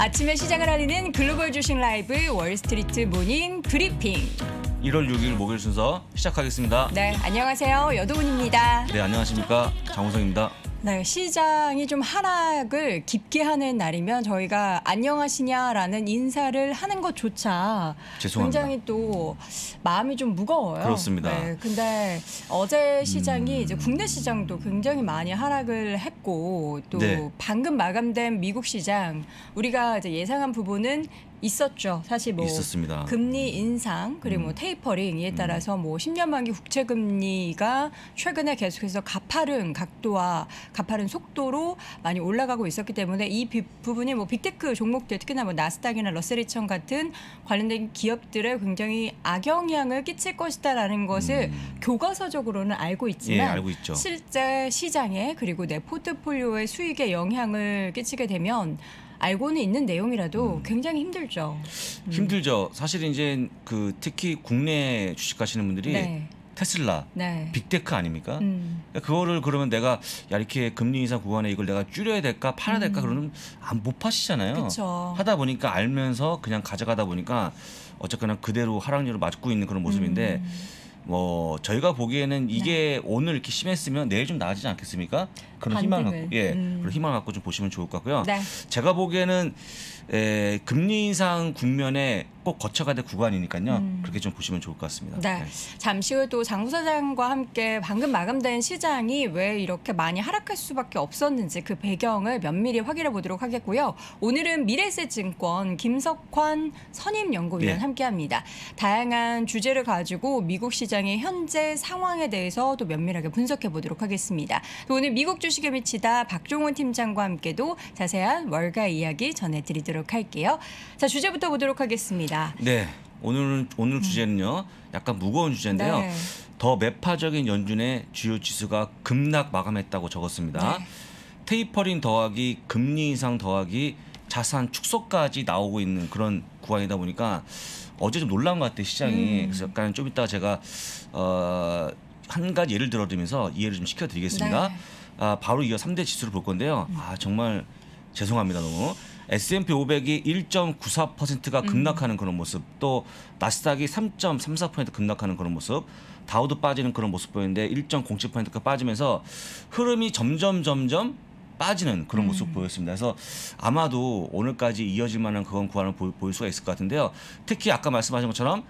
아침에 시작을 알리는 글로벌 주식 라이브 월스트리트 모닝 브리핑. 1월 6일 목요일 순서 시작하겠습니다. 네, 안녕하세요. 여도훈입니다. 네, 안녕하십니까. 장우성입니다. 네, 시장이 좀 하락을 깊게 하는 날이면 저희가 안녕하시냐라는 인사를 하는 것조차 죄송합니다. 굉장히 또 마음이 좀 무거워요. 그렇습니다. 네, 근데 어제 시장이 이제 국내 시장도 굉장히 많이 하락을 했고 또 네. 방금 마감된 미국 시장 우리가 이제 예상한 부분은 있었죠. 사실 뭐 있었습니다. 금리 인상 그리고 뭐 테이퍼링 이에 따라서 뭐 10년 만기 국채 금리가 최근에 계속해서 가파른 각도와 가파른 속도로 많이 올라가고 있었기 때문에 이 부분이 뭐 빅테크 종목들 특히나 뭐 나스닥이나 러셀 2000 같은 관련된 기업들에 굉장히 악영향을 끼칠 것이다라는 것을 교과서적으로는 알고 있지만 예, 알고 있죠. 실제 시장에 그리고 내 포트폴리오의 수익에 영향을 끼치게 되면 알고는 있는 내용이라도 굉장히 힘들죠. 힘들죠. 사실 이제 그 특히 국내 주식하시는 분들이 네. 테슬라, 네. 빅테크 아닙니까? 그거를 그러면 내가 야 이렇게 금리 인상 구간에 이걸 내가 줄여야 될까 팔아야 될까 그러면 못 파시잖아요. 그쵸. 하다 보니까 알면서 그냥 가져가다 보니까 어쨌거나 그대로 하락률을 맞고 있는 그런 모습인데 뭐 저희가 보기에는 이게 오늘 이렇게 심했으면 내일 좀 나아지지 않겠습니까? 그런 희망 갖고 그런 희망 갖고 좀 보시면 좋을 것 같고요. 네. 제가 보기에는 금리 인상 국면에 꼭 거쳐가야 될 구간이니까요. 그렇게 좀 보시면 좋을 것 같습니다. 네. 잠시 후 또 장 부사장과 함께 방금 마감된 시장이 왜 이렇게 많이 하락할 수밖에 없었는지 그 배경을 면밀히 확인해 보도록 하겠고요. 오늘은 미래에셋증권 김석환 선임연구위원 네. 함께합니다. 다양한 주제를 가지고 미국 시장의 현재 상황에 대해서 또 면밀하게 분석해 보도록 하겠습니다. 또 오늘 미국 주식에 미치다 박종훈 팀장과 함께도 자세한 월가 이야기 전해드리도록 할게요. 자, 주제부터 보도록 하겠습니다. 네, 오늘 주제는요. 약간 무거운 주제인데요. 네. 더 매파적인 연준의 주요 지수가 급락 마감했다고 적었습니다. 네. 테이퍼링 더하기 금리 인상 더하기 자산 축소까지 나오고 있는 그런 구간이다 보니까 어제 좀 놀란 것 같아요, 시장이. 그래서 약간 좀 이따가 제가 한 가지 예를 들어드리면서 이해를 좀 시켜드리겠습니다. 네. 바로 이어 3대 지수를 볼 건데요. 정말 죄송합니다, 너무. S&P 500이 1.94%가 급락하는 그런 모습, 또 나스닥이 3.34% 급락하는 그런 모습, 다우도 빠지는 그런 모습 보이는데 1.07%가 빠지면서 흐름이 점점 빠지는 그런 모습 보였습니다. 그래서 아마도 오늘까지 이어질 만한 그런 구간을 보일 수가 있을 것 같은데요. 특히 아까 말씀하신 것처럼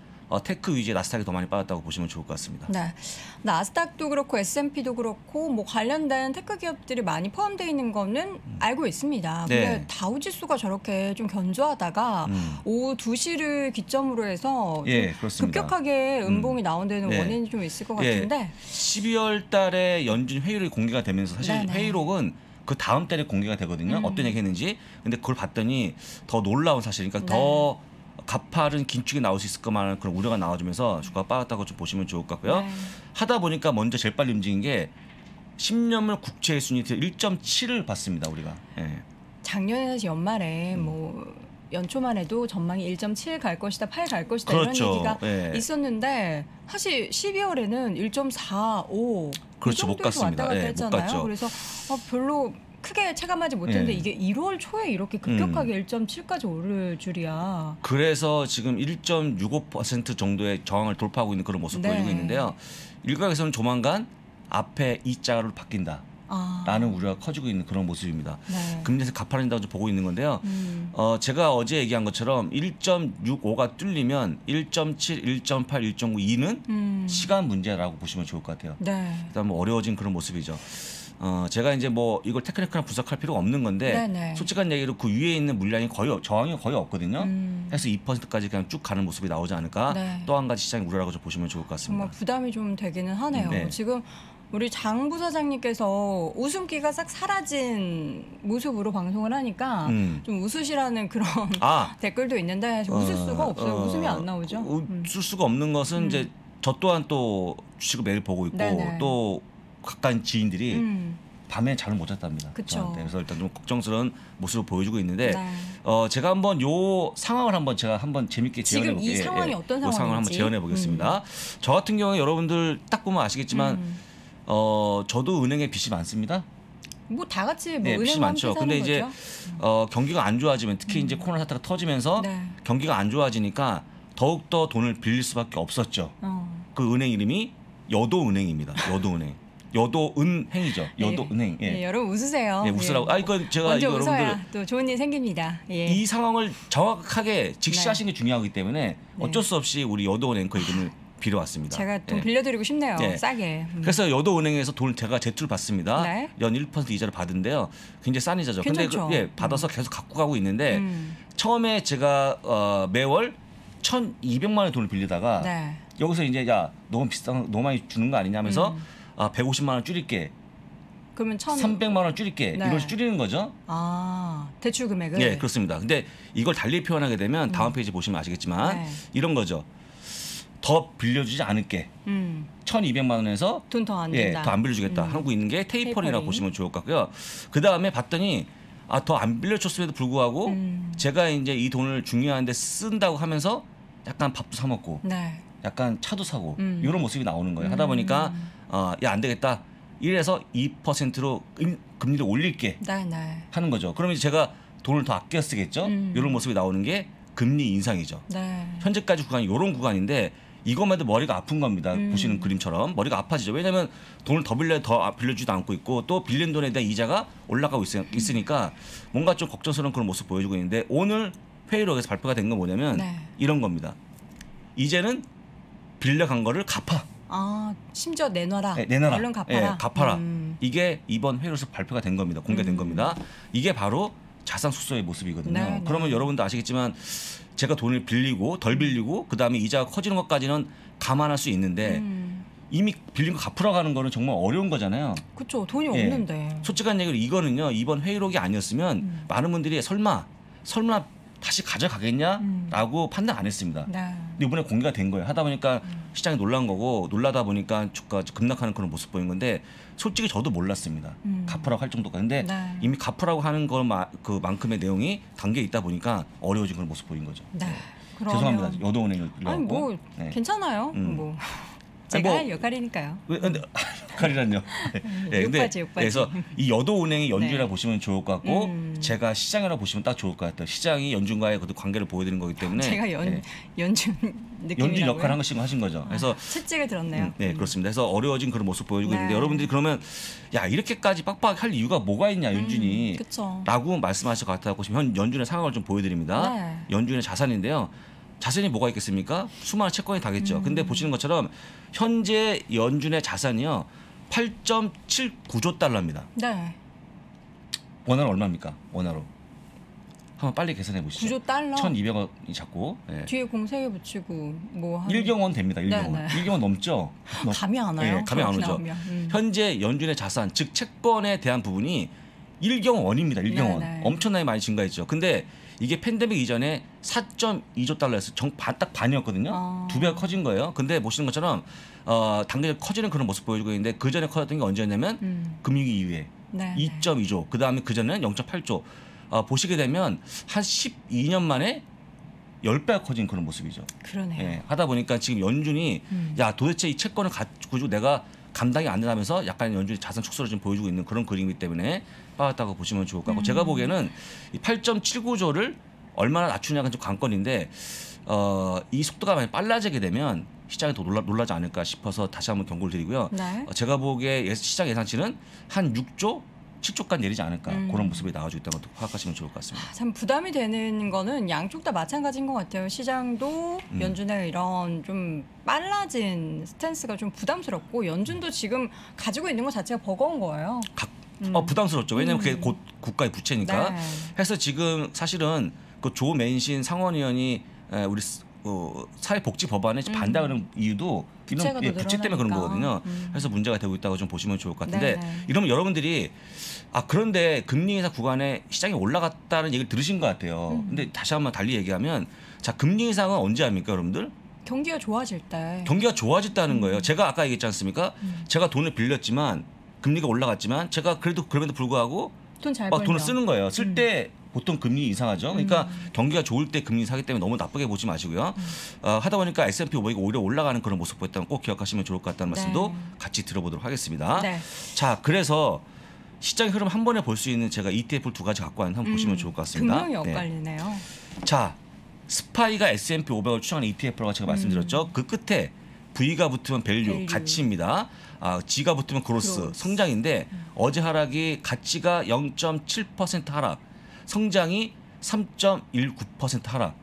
테크 위주의 나스닥이 더 많이 빠졌다고 보시면 좋을 것 같습니다. 네, 나스닥도 그렇고 S&P도 그렇고 뭐 관련된 테크 기업들이 많이 포함되어 있는 거는 알고 있습니다. 근데 네. 다우 지수가 저렇게 좀 견조하다가 오후 2시를 기점으로 해서 예, 좀 그렇습니다. 급격하게 음봉이 나온 데는 네. 원인이 좀 있을 것 같은데 12월 달에 연준 회의록이 공개가 되면서 사실 네네. 회의록은 그 다음 달에 공개가 되거든요. 어떤 얘기 했는지. 근데 그걸 봤더니 더 놀라운 사실, 그러니까 더 가파른 긴축이 나올 수 있을 것만한 그런 우려가 나와주면서 주가가 빠졌다고 좀 보시면 좋을 것 같고요. 네. 하다 보니까 먼저 제일 빨리 움직인 게 10년물 국채 순위 1.7을 봤습니다, 우리가. 예. 작년에 연말에 뭐 연초만 해도 전망이 1.7 갈 것이다, 8 갈 것이다 그렇죠. 이런 얘기가 예. 있었는데 사실 12월에는 1.45 그렇죠, 못 정도에서 왔다 갔습니다. 갔다 예, 못 했잖아요. 갔죠. 그래서 별로 크게 체감하지 못했는데 예. 이게 1월 초에 이렇게 급격하게 1.7까지 오를 줄이야. 그래서 지금 1.65% 정도의 저항을 돌파하고 있는 그런 모습 네. 보이고 있는데요. 일각에서는 조만간 앞에 이 자로 바뀐다. 라는 우려가 커지고 있는 그런 모습입니다. 네. 금리에서 가파른다고 좀 보고 있는 건데요. 제가 어제 얘기한 것처럼 1.65가 뚫리면 1.7, 1.8, 1.9, 2는 시간 문제라고 보시면 좋을 것 같아요. 네. 일단 뭐 어려워진 그런 모습이죠. 제가 이제 뭐 이걸 테크니컬한 분석할 필요가 없는 건데 네네. 솔직한 얘기로 그 위에 있는 물량이 저항이 거의 없거든요. 해서 2%까지 그냥 쭉 가는 모습이 나오지 않을까. 네. 또 한 가지 시장의 우려라고 좀 보시면 좋을 것 같습니다. 정말 부담이 좀 되기는 하네요. 네. 지금 우리 장 부사장님께서 웃음기가 싹 사라진 모습으로 방송을 하니까 좀 웃으시라는 그런 댓글도 있는데 웃을 수가 없어요. 웃음이 안 나오죠. 웃을 수가 없는 것은 이제 저 또한 또 주식을 매일 보고 있고 네네. 또 가까운 지인들이 밤에 잠을 못 잤답니다. 그쵸. 저한테. 그래서 일단 좀 걱정스러운 모습을 보여주고 있는데 네. 제가 한번 요 상황을 제가 한번 재밌게 재현해 볼게요. 지금 이 상황이 어떤 요 상황을 한번 상황인지. 재현해 보겠습니다. 저 같은 경우에 여러분들 딱 보면 아시겠지만 저도 은행에 빚이 많습니다. 뭐 다 같이 뭐 네, 빚이 은행과 많죠. 함께 근데 사는 이제 거죠. 경기가 안 좋아지면 특히 이제 코로나 사태가 터지면서 네. 경기가 안 좋아지니까 더욱 더 돈을 빌릴 수밖에 없었죠. 그 은행 이름이 여도은행입니다. 여도은행. 여도은행이죠. 여도은행. 예. 네, 여러분 웃으세요. 예, 웃으라고. 예. 아 이건 제가 먼저 이거 웃어야 여러분들 또 좋은 일 생깁니다. 예. 이 상황을 정확하게 직시하시는 게 중요하기 때문에 어쩔 수 없이 우리 여도은행 앵커 이름을 빌어왔습니다. 제가 돈 예. 빌려드리고 싶네요. 예. 싸게. 그래서 여도은행에서 돈을 제가 제출 받습니다. 네. 연 1% 이자를 받은데요. 굉장히 싼 이자죠. 근데 괜찮죠. 받아서 계속 갖고 가고 있는데 음. 처음에 제가 매월 1,200만 원 돈을 빌리다가 네. 여기서 이제 야 너무 너무 많이 주는 거 아니냐 하면서 150만 원 줄일게. 그러면 300만 원 줄일게. 네. 이걸 줄이는 거죠. 대출 금액을. 예, 그렇습니다. 근데 이걸 달리 표현하게 되면 다음 페이지 보시면 아시겠지만 네. 이런 거죠. 더 빌려주지 않을게. 1,200만 원에서 돈 더 안 예, 준다. 더 안 빌려주겠다 하고 있는 게 테이퍼링이라고 테이퍼링. 보시면 좋을 것 같고요. 그 다음에 봤더니 더 안 빌려줬음에도 불구하고 제가 이제 이 돈을 중요한데 쓴다고 하면서 약간 밥도 사 먹고 네. 약간 차도 사고 이런 모습이 나오는 거예요. 하다 보니까 야 안 되겠다. 이래서 2%로 금리를 올릴게 네, 네. 하는 거죠. 그러면 이제 제가 돈을 더 아껴 쓰겠죠. 이런 모습이 나오는 게 금리 인상이죠. 네. 현재까지 구간이 이런 구간인데 이것만 해도 머리가 아픈 겁니다. 보시는 그림처럼 머리가 아파지죠. 왜냐하면 돈을 더 빌려주지도 않고 있고 또 빌린 돈에 대한 이자가 올라가고 있으니까 뭔가 좀 걱정스러운 그런 모습 보여주고 있는데 오늘 회의록에서 발표가 된 건 뭐냐면 네. 이런 겁니다. 이제는 빌려간 거를 갚아. 심지어 내놔라. 네, 내놔라. 얼른 갚아라. 네, 갚아라. 이게 이번 회의록에서 발표가 된 겁니다. 공개된 겁니다. 이게 바로 자산 축소의 모습이거든요. 네, 그러면 여러분도 아시겠지만 제가 돈을 빌리고 덜 빌리고 그다음에 이자가 커지는 것까지는 감안할 수 있는데 이미 빌린 거 갚으러 가는 거는 정말 어려운 거잖아요. 그렇죠. 돈이 예. 없는데. 솔직한 얘기로 이거는요. 이번 회의록이 아니었으면 많은 분들이 설마 다시 가져가겠냐라고 판단 안 했습니다. 네. 근데 이번에 공개가 된 거예요. 하다 보니까 시장이 놀란 거고 놀라다 보니까 주가 급락하는 그런 모습 보인 건데 솔직히 저도 몰랐습니다. 갚으라고 할 정도가. 근데 네. 이미 갚으라고 하는 그만큼의 내용이 담겨 있다 보니까 어려워진 그런 모습 보인 거죠. 네. 죄송합니다. 여도은행을 아니 빌려갖고. 뭐 네. 괜찮아요. 뭐 아니, 제가 뭐- 할 역할이니까요. 왜 근데 역할이란요. 네, 욕받이. 그래서 이 여도은행이 연준이라 네. 보시면 좋을 것 같고 제가 시장이라 보시면 딱 좋을 것 같아요. 시장이 연준과의 그 관계를 보여드리는 거기 때문에 제가 네. 연준 느낌이라고요. 연준 역할 한 것씩 하신 거죠. 그래서 채찍을 들었네요. 네, 그렇습니다. 그래서 어려워진 그런 모습 보여주고 네. 있는데 여러분들이 그러면 야 이렇게까지 빡빡할 이유가 뭐가 있냐 연준이 그쵸. 라고 말씀하실 것 같아서 지금 연준의 상황을 좀 보여드립니다. 네. 연준의 자산인데요. 자산이 뭐가 있겠습니까? 수많은 채권이 다겠죠. 근데 보시는 것처럼 현재 연준의 자산이요 8.79조 달러입니다. 네. 원화로 얼마입니까? 원화로 한번 빨리 계산해 보시죠. 9조 달러. 1,200원이 잡고 뒤에 공 3개 붙이고 뭐 한. 1경원 됩니다. 1경원. 네, 네. 1경원 넘죠. 감이 안 와요. 예, 감이 안 그렇게 오죠. 나오면. 현재 연준의 자산, 즉 채권에 대한 부분이 1경원입니다. 1경원. 네, 네. 엄청나게 많이 증가했죠. 근데 이게 팬데믹 이전에 4.2조 달러였어요. 딱 반이었거든요. 2배가 커진 거예요. 근데 보시는 것처럼 당연히 커지는 그런 모습 보여주고 있는데 그 전에 커졌던 게 언제였냐면 금융위기 이후에 네, 2.2조. 그 다음에 그 전에는 0.8조. 보시게 되면 한 12년 만에 10배가 커진 그런 모습이죠. 그러네요. 예, 하다 보니까 지금 연준이 야 도대체 이 채권을 가지고 내가 감당이 안 되면서 약간 연준이 자산 축소를 좀 보여주고 있는 그런 그림이기 때문에 빠졌다고 보시면 좋을 것 같고 제가 보기에는 이 8.79조를 얼마나 낮추냐가 좀 관건인데 이 속도가 많이 빨라지게 되면 시장이 더 놀라지 않을까 싶어서 다시 한번 경고를 드리고요. 네. 제가 보기에 시장 예상치는 한 6조 7조까지 내리지 않을까 그런 모습이 나와주고 있다는 것도 파악하시면 좋을 것 같습니다. 참 부담이 되는 거는 양쪽 다 마찬가지인 것 같아요. 시장도 연준의 이런 좀 빨라진 스탠스가 좀 부담스럽고 연준도 지금 가지고 있는 것 자체가 버거운 거예요. 부담스럽죠. 왜냐하면 그게 곧 국가의 부채니까. 네. 해서 지금 사실은 그 조 맨신 상원의원이 우리 사회복지 법안에 반대하는 이유도 부채가 이런 더 부채 때문에 그런 늘어나니까. 거거든요. 그래서 문제가 되고 있다고 좀 보시면 좋을 것 같은데 네, 네. 이러면 여러분들이 그런데 금리 인하 구간에 시장이 올라갔다는 얘기를 들으신 것 같아요. 근데 다시 한번 달리 얘기하면 자 금리 인상은 언제 합니까, 여러분들? 경기가 좋아질 때. 경기가 좋아졌다는 거예요. 제가 아까 얘기했지 않습니까? 제가 돈을 빌렸지만 금리가 올라갔지만 제가 그럼에도 불구하고 돈 잘 막 벌면. 돈을 쓰는 거예요. 쓸 때 보통 금리 이상하죠. 그러니까 경기가 좋을 때 금리 사기 때문에 너무 나쁘게 보지 마시고요. 하다 보니까 S&P 500이 오히려 올라가는 그런 모습 보였다는 꼭 기억하시면 좋을 것 같다는 말씀도 같이 들어보도록 하겠습니다. 네. 자, 그래서 시장의 흐름 한 번에 볼 수 있는 제가 ETF를 두 가지 갖고 왔는데 한번 보시면 좋을 것 같습니다. 분명히 엇갈리네요. 자, 스파이가 S&P 500을 추천하는 ETF라고 제가 말씀드렸죠. 그 끝에 V가 붙으면 밸류. 가치입니다. G가 붙으면 그로스. 성장인데 어제 하락이 가치가 0.7% 하락, 성장이 3.19% 하락.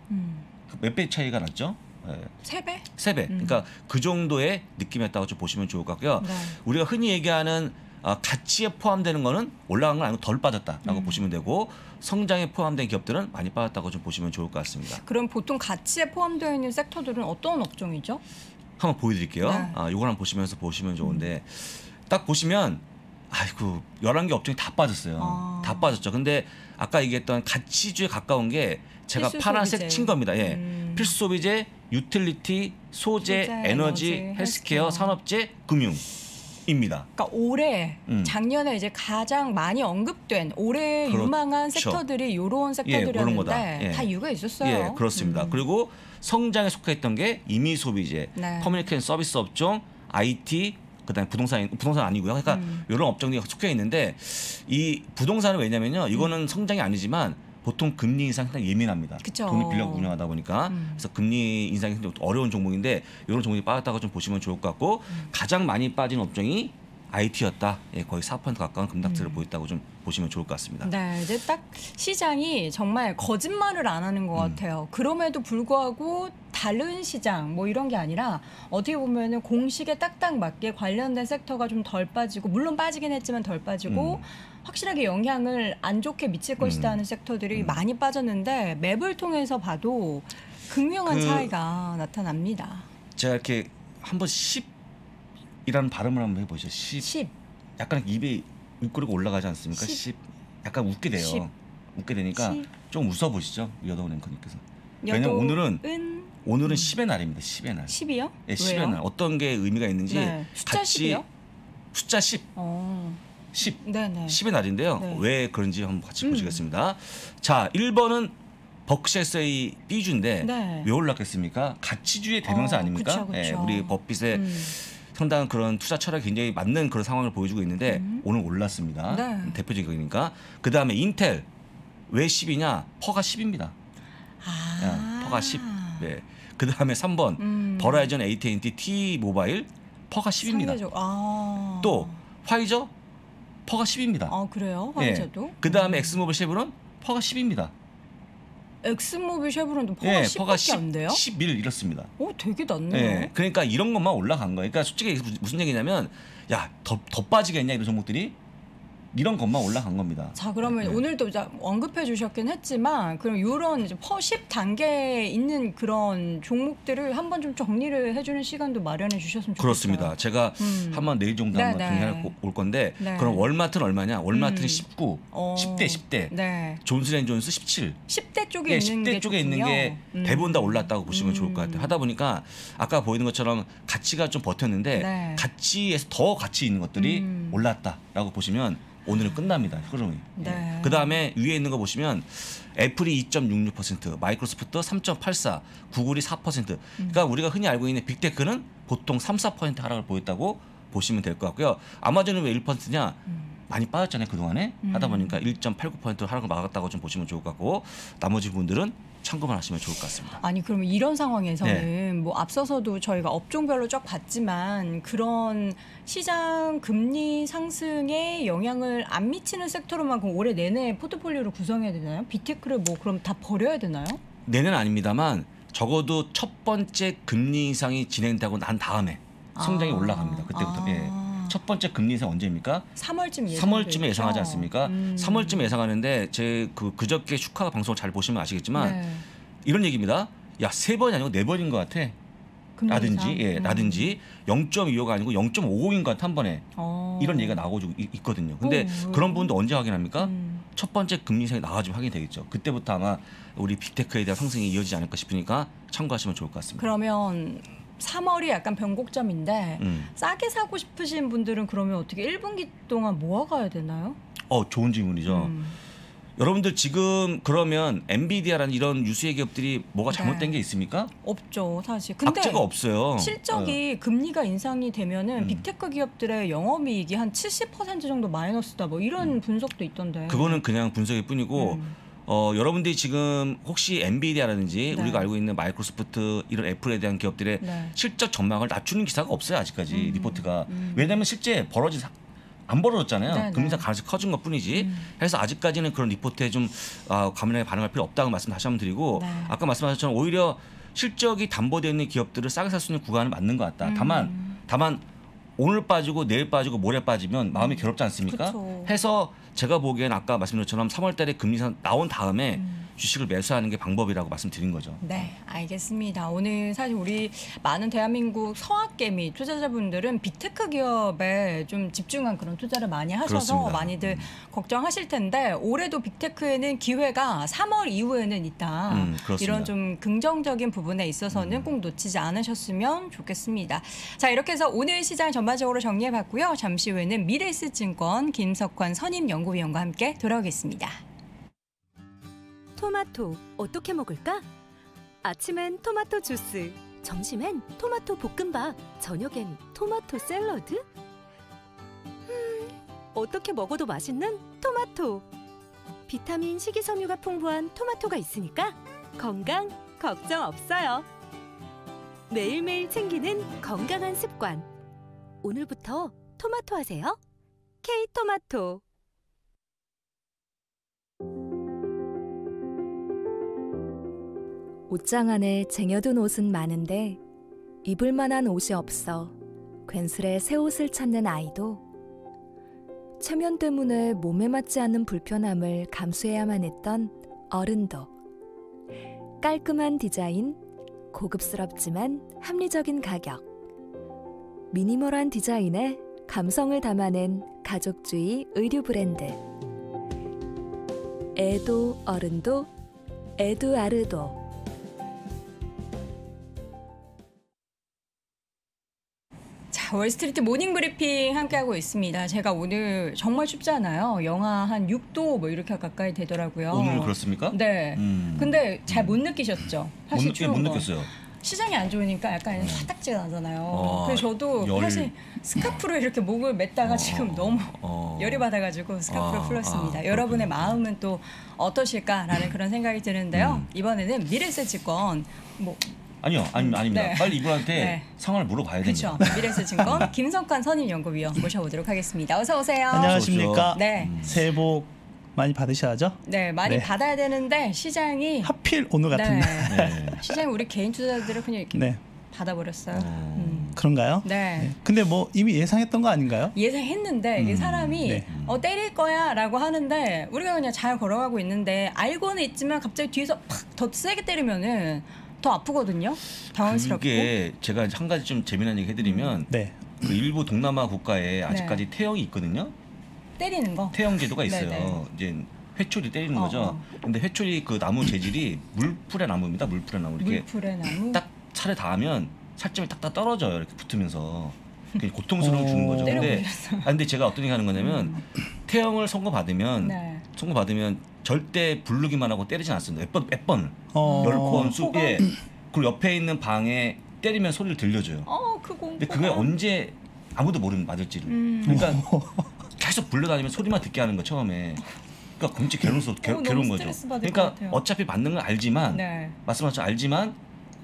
몇 배 차이가 났죠? 네. 3배? 3배. 그러니까 그 정도의 느낌이었다고 좀 보시면 좋을 것 같고요. 네. 우리가 흔히 얘기하는 가치에 포함되는 거는 올라간 건 아니고 덜 빠졌다라고 보시면 되고, 성장에 포함된 기업들은 많이 빠졌다고 좀 보시면 좋을 것 같습니다. 그럼 보통 가치에 포함되어 있는 섹터들은 어떤 업종이죠? 한번 보여드릴게요. 네. 이걸 한번 보시면서 보시면 좋은데, 딱 보시면 아이고 11개 업종이 다 빠졌어요. 다 빠졌죠. 근데 아까 얘기했던 가치주에 가까운 게 제가 필수 파란색 소비재. 친 겁니다. 예. 필수 소비재, 유틸리티, 소재, 에너지, 헬스케어, 산업재, 금융입니다. 그러니까 올해 작년에 이제 가장 많이 언급된 올해 유망한 섹터들이 이런 섹터들이었는데 다 이유가 있었어요. 예, 그렇습니다. 그리고 성장에 속해있던 게 임의 소비재, 네. 커뮤니케이션 서비스 업종, IT, 그다음에 부동산 아니고요. 그러니까 이런 업종이 속해 있는데, 이 부동산은 왜냐면요, 이거는 성장이 아니지만 보통 금리 인상 상당히 예민합니다. 그쵸. 돈을 빌려 운영하다 보니까 그래서 금리 인상이 굉장히 어려운 종목인데 이런 종목이 빠졌다고 좀 보시면 좋을 것 같고, 가장 많이 빠진 업종이 IT였다. 예, 거의 4% 가까운 급락세를 보였다고 좀 보시면 좋을 것 같습니다. 네, 이제 딱 시장이 정말 거짓말을 안 하는 것 같아요. 그럼에도 불구하고 다른 시장 뭐 이런 게 아니라 어떻게 보면은 공식에 딱딱 맞게 관련된 섹터가 좀 덜 빠지고, 물론 빠지긴 했지만 덜 빠지고 확실하게 영향을 안 좋게 미칠 것이다 하는 섹터들이 많이 빠졌는데, 맵을 통해서 봐도 극명한 차이가 나타납니다. 제가 이렇게 한번 10이라는 발음을 한번 해보죠. 10. 약간 입에 입꼬리가 올라가지 않습니까? 10. 약간 웃게 돼요. 10. 웃게 되니까 10. 좀 웃어보시죠. 여덕은 앵커님께서. 왜냐면 오늘은 10의 날입니다. 10의 날. 10이요? 네, 10의 날. 어떤 게 의미가 있는지 숫자 같이 10이요? 숫자 10. 10. 네네. 10의 날인데요. 네. 왜 그런지 한번 같이 보시겠습니다. 자, 1번은 버크셔스의 B주인데 네. 왜 올랐겠습니까? 가치주의 대명사 아닙니까? 그쵸. 예, 우리 버핏의 상당한 그런 투자 철학이 굉장히 맞는 그런 상황을 보여주고 있는데 오늘 올랐습니다. 네. 대표적이니까. 그 다음에 인텔 왜 10이냐? 퍼가 10입니다. 퍼가 10. 네. 그 다음에 3번 버라이전, AT&T, T-모바일 퍼가 10입니다. 또 화이저 퍼가 10입니다. 그래요? 화이저도? 그 다음에 엑스모빌 쉐브론 퍼가 10입니다. 엑스모빌 쉐브론도 퍼가 10밖에 안 돼요? 11 이렇습니다. 되게 낮네요. 네, 그러니까 이런 것만 올라간 거예요. 그러니까 솔직히 무슨 얘기냐면, 야, 더 빠지겠냐 이런 종목들이, 이런 것만 올라간 겁니다. 자, 그러면 오늘도 언급해 주셨긴 했지만, 그럼 이런 이제 퍼10 단계에 있는 그런 종목들을 한번 좀 정리를 해주는 시간도 마련해 주셨으면 좋겠어요. 그렇습니다. 제가 한번 내일 정도 한번 정리해 올 건데, 그럼 월마트는 얼마냐? 월마트는 19, 10대. 네. 존슨앤존스 17. 10대 쪽에 있는 10대 게 쪽에 있는 게 대부분 다 올랐다고 보시면 좋을 것 같아요. 하다 보니까 아까 보이는 것처럼 가치가 좀 버텼는데, 가치에서 더 가치 있는 것들이 올랐다라고 보시면 오늘은 끝납니다. 흐름이. 네. 그 다음에 위에 있는 거 보시면 애플이 2.66%, 마이크로소프트 3.84%, 구글이 4%. 그러니까 우리가 흔히 알고 있는 빅테크는 보통 3~4% 하락을 보였다고 보시면 될 것 같고요. 아마존은 왜 1%냐? 많이 빠졌잖아요, 그동안에. 하다 보니까 1.89% 하락을 막았다고 좀 보시면 좋을 것 같고, 나머지 분들은 참고만 하시면 좋을 것 같습니다. 아니, 그러면 이런 상황에서는 뭐 앞서서도 저희가 업종별로 쫙 봤지만, 그런 시장 금리 상승에 영향을 안 미치는 섹터로만 그럼 올해 내내 포트폴리오를 구성해야 되나요? 빅테크를 뭐 그럼 다 버려야 되나요? 내는 아닙니다만 적어도 첫 번째 금리 인상이 진행되고 난 다음에 성장이 올라갑니다. 그때부터. 첫 번째 금리 인상 언제입니까? 3월쯤에 예상하지 않습니까? 3월쯤에 예상하는데, 제 그저께 슈카 방송을 잘 보시면 아시겠지만 이런 얘기입니다. 야, 3번이 아니고 4번인 것 같아. 라든지 0.25가 아니고 0.55인 것 같아, 한 번에. 이런 얘기가 나오고 있거든요. 근데 그런 부분도 언제 확인합니까? 첫 번째 금리 인상이 나와주면 확인이 되겠죠. 그때부터 아마 우리 빅테크에 대한 상승이 이어지지 않을까 싶으니까 참고하시면 좋을 것 같습니다. 그러면 3월이 약간 변곡점인데 싸게 사고 싶으신 분들은 그러면 어떻게 1분기 동안 모아가야 되나요? 좋은 질문이죠. 여러분들 지금 그러면 엔비디아라는 이런 유수의 기업들이 뭐가 잘못된 게 있습니까? 없죠, 사실. 근데 악재가 없어요. 실적이 금리가 인상이 되면은 빅테크 기업들의 영업이익이 한 70% 정도 마이너스다. 뭐 이런 분석도 있던데. 그거는 그냥 분석일 뿐이고 여러분들이 지금 혹시 엔비디아라든지 네. 우리가 알고 있는 마이크로소프트 이런 애플에 대한 기업들의 네. 실적 전망을 낮추는 기사가 없어요 아직까지 리포트가. 왜냐하면 실제 안 벌어졌잖아요. 네, 금리가 네. 가능성 커진 것 뿐이지. 그래서 아직까지는 그런 리포트에 좀 과민하게 반응할 필요 없다고 말씀 다시 한번 드리고 네. 아까 말씀하신 것처럼 오히려 실적이 담보되어 있는 기업들을 싸게 살 수 있는 구간은 맞는 것 같다. 다만 오늘 빠지고 내일 빠지고 모레 빠지면 마음이 괴롭지 않습니까? 그쵸. 해서 제가 보기엔 아까 말씀드린 것처럼 3월 달에 금리 인상 나온 다음에 주식을 매수하는 게 방법이라고 말씀드린 거죠. 네, 알겠습니다. 오늘 사실 우리 많은 대한민국 서학계 및 투자자분들은 빅테크 기업에 좀 집중한 그런 투자를 많이 하셔서 그렇습니다. 많이들 걱정하실 텐데 올해도 빅테크에는 기회가 3월 이후에는 있다. 그렇습니다. 이런 좀 긍정적인 부분에 있어서는 꼭 놓치지 않으셨으면 좋겠습니다. 자, 이렇게 해서 오늘 시장 전반적으로 정리해봤고요. 잠시 후에는 미래에셋증권 김석환 선임연구위원과 함께 돌아오겠습니다. 토마토 어떻게 먹을까? 아침엔 토마토 주스, 점심엔 토마토 볶음밥, 저녁엔 토마토 샐러드? 어떻게 먹어도 맛있는 토마토. 비타민, 식이섬유가 풍부한 토마토가 있으니까 건강 걱정 없어요. 매일매일 챙기는 건강한 습관. 오늘부터 토마토 하세요. K토마토. 옷장 안에 쟁여둔 옷은 많은데 입을 만한 옷이 없어 괜스레 새 옷을 찾는 아이도 체면 때문에 몸에 맞지 않는 불편함을 감수해야만 했던 어른도 깔끔한 디자인, 고급스럽지만 합리적인 가격 미니멀한 디자인에 감성을 담아낸 가족주의 의류 브랜드 애도 어른도 에두아르도. 자, 월스트리트 모닝 브리핑 함께하고 있습니다. 제가 오늘 정말 춥잖아요. 영하 한 6도 뭐 이렇게 가까이 되더라고요. 오늘 그렇습니까? 네. 근데 잘 못 느끼셨죠? 사실 못 추운 거. 느꼈어요. 시장이 안 좋으니까 약간 화딱지가 나잖아요. 아, 그래서 저도 열. 사실 스카프로 이렇게 목을 맸다가 지금 너무 열이 받아가지고 스카프로 풀었습니다. 여러분의 마음은 또 어떠실까라는 그런 생각이 드는데요. 이번에는 미래에셋증권 뭐 아닙니다. 네. 빨리 이분한테 네. 상황을 물어봐야 됩니다. 그렇죠. 미래에셋증권 김석환 선임연구위원 모셔보도록 하겠습니다. 어서 오세요. 안녕하십니까. 네. 새해 복 많이 받으셔야죠. 네, 많이 네. 받아야 되는데 시장이 하필 오늘 같은 날. 네. 시장이 우리 개인 투자자들을 그냥 이렇게 네. 받아버렸어요. 그런가요? 네. 근데 뭐 이미 예상했던 거 아닌가요? 예상했는데 이게 사람이 네. 때릴 거야라고 하는데 우리가 그냥 잘 걸어가고 있는데 알고는 있지만 갑자기 뒤에서 팍 더 세게 때리면은 더 아프거든요. 당황스럽고. 그게 제가 한 가지 좀 재미난 얘기 해드리면 네. 그 일부 동남아 국가에 아직까지 태형이 있거든요. 때리는 거. 태형 제도가 있어요. 네네. 이제 회초리 때리는 거죠. 어. 근데 회초리 그 나무 재질이 물풀의 나무입니다. 물풀의 나무 이렇게 물풀의 나무. 딱 차례 닿으면 살점이 딱딱 떨어져요. 이렇게 붙으면서 그게 고통스러움을 주는 거죠. 근데 때려보셨어요? 근데 제가 어떤 얘기 하는 거냐면 태형을 선고받으면 네. 절대 부르기만 하고 때리진 않습니다. 몇 번, 어. 10번 수에 그리고 옆에 있는 방에 때리면 소리를 들려줘요. 그 공포가. 근데 그게 언제 아무도 모르는 맞을지를. 그러니까 계속 불러다니면 소리만 듣게 하는 거 처음에. 그러니까 굉장히 괴로운 너무 거죠. 스트레스 받을 것 그러니까 같아요. 어차피 맞는 건 알지만 네. 말씀하신 알지만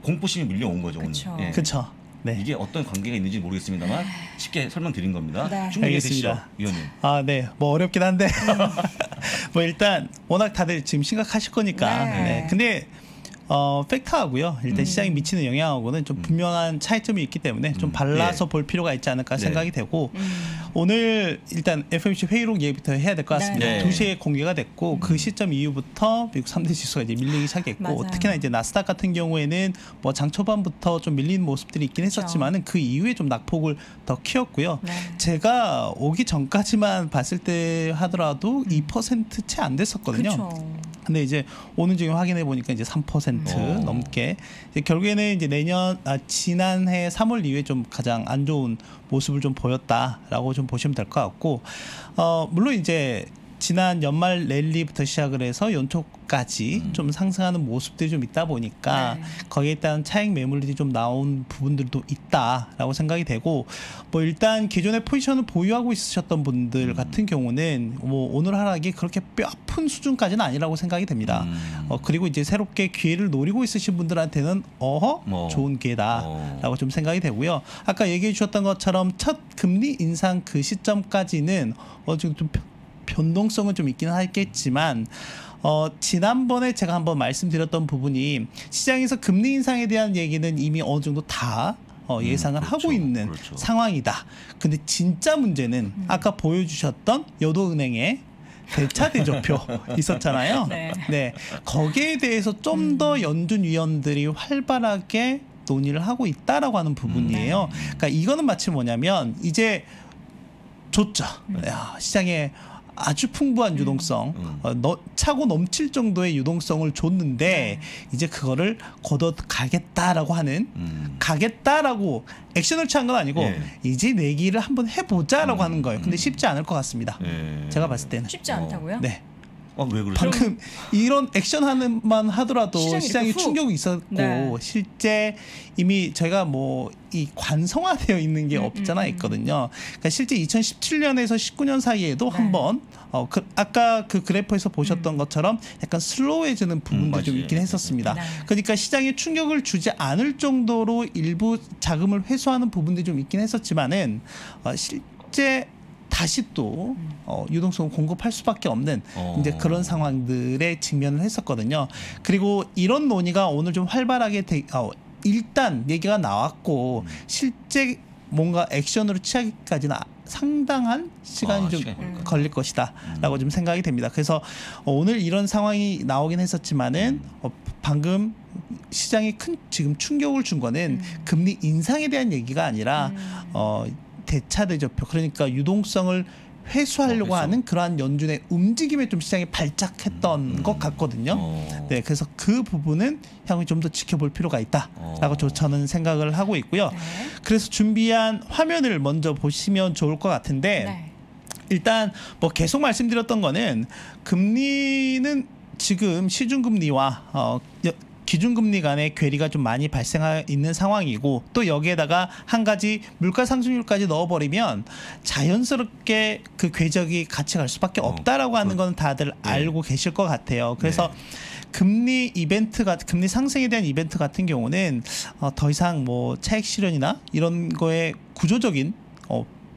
공포심이 밀려온 거죠. 그쵸. 오늘. 예. 그렇죠. 네. 이게 어떤 관계가 있는지 모르겠습니다만 쉽게 설명드린 겁니다. 네. 충분히 되시죠, 알겠습니다. 위원님. 아, 네. 뭐 어렵긴 한데. 뭐 일단 워낙 다들 지금 심각하실 거니까. 네. 네. 근데 팩트하고요. 일단 시장에 미치는 영향하고는 좀 분명한 차이점이 있기 때문에 좀 발라서 볼 필요가 있지 않을까 네. 생각이 되고 오늘 일단 FOMC 회의록 얘기부터 해야 될 것 같습니다. 네. 2시에 공개가 됐고 그 시점 이후부터 미국 3대 지수가 이제 밀리기 시작했고 맞아요. 특히나 이제 나스닥 같은 경우에는 뭐 장 초반부터 좀 밀리는 모습들이 있긴 했었지만은 그 이후에 좀 낙폭을 더 키웠고요. 네. 제가 오기 전까지만 봤을 때 하더라도 2% 채 안 됐었거든요. 그렇죠. 근데 이제 오늘 지금 확인해 보니까 이제 3% 넘게 이제 결국에는 이제 지난해 3월 이후에 좀 가장 안 좋은 모습을 좀 보였다라고 좀 보시면 될 것 같고 물론 이제 지난 연말 랠리부터 시작을 해서 연초까지 좀 상승하는 모습들이 좀 있다 보니까 네. 거기에 따른 차익 매물들이 좀 나온 부분들도 있다라고 생각이 되고 뭐 일단 기존의 포지션을 보유하고 있으셨던 분들 같은 경우는 뭐 오늘 하락이 그렇게 뼈아픈 수준까지는 아니라고 생각이 됩니다. 그리고 이제 새롭게 기회를 노리고 있으신 분들한테는 좋은 기회다라고 좀 생각이 되고요. 아까 얘기해 주셨던 것처럼 첫 금리 인상 그 시점까지는 지금 좀 변동성은 좀 있기는 하겠지만 지난번에 제가 한번 말씀드렸던 부분이 시장에서 금리 인상에 대한 얘기는 이미 어느 정도 다 예상을 그렇죠. 하고 있는 그렇죠. 상황이다. 근데 진짜 문제는 아까 보여주셨던 여도은행의 대차 대조표 있었잖아요. 네. 거기에 대해서 좀 더 연준 위원들이 활발하게 논의를 하고 있다라고 하는 부분이에요. 그러니까 이거는 마치 뭐냐면 이제 줬죠. 야, 시장에 아주 풍부한 유동성, 차고 넘칠 정도의 유동성을 줬는데 이제 그거를 걷어 가겠다라고 하는 가겠다라고 액션을 취한 건 아니고 이제 내기를 한번 해보자라고 하는 거예요. 근데 쉽지 않을 것 같습니다. 제가 봤을 때는. 쉽지 않다고요? 네. 왜 그러죠? 방금 이런 액션하는만 하더라도 시장이 이렇게 훅. 충격이 있었고 네. 실제 이미 저희가 뭐 이 관성화되어 있는 게 없잖아 있거든요. 그러니까 실제 2017년에서 19년 사이에도 네. 한번 아까 그 그래프에서 보셨던 것처럼 약간 슬로우해지는 부분도 좀 맞아요. 있긴 했었습니다. 네. 그러니까 시장에 충격을 주지 않을 정도로 일부 자금을 회수하는 부분들이 좀 있긴 했었지만은 실제 다시 또 유동성을 공급할 수밖에 없는 이제 그런 상황들에 직면을 했었거든요. 그리고 이런 논의가 오늘 좀 활발하게 일단 얘기가 나왔고 실제 뭔가 액션으로 취하기까지는 상당한 시간이 좀 시간이 걸릴 것이다라고 좀 생각이 됩니다. 그래서 오늘 이런 상황이 나오긴 했었지만은 방금 시장이 큰 지금 충격을 준 거는 금리 인상에 대한 얘기가 아니라 대차 대조표 그러니까 유동성을 회수하려고 하는 그러한 연준의 움직임에 좀 시장이 발작했던 것 같거든요. 네, 그래서 그 부분은 향후 좀 더 지켜볼 필요가 있다라고 저는 생각을 하고 있고요. 네. 그래서 준비한 화면을 먼저 보시면 좋을 것 같은데 네. 일단 뭐 계속 말씀드렸던 거는 금리는 지금 시중금리와 기준금리 간의 괴리가 좀 많이 발생하 있는 상황이고 또 여기에다가 한 가지 물가 상승률까지 넣어버리면 자연스럽게 그 궤적이 같이 갈 수밖에 없다라고 하는 건 다들 알고 계실 것 같아요. 그래서 금리 이벤트가 금리 상승에 대한 이벤트 같은 경우는 더 이상 뭐 차익 실현이나 이런 거에 구조적인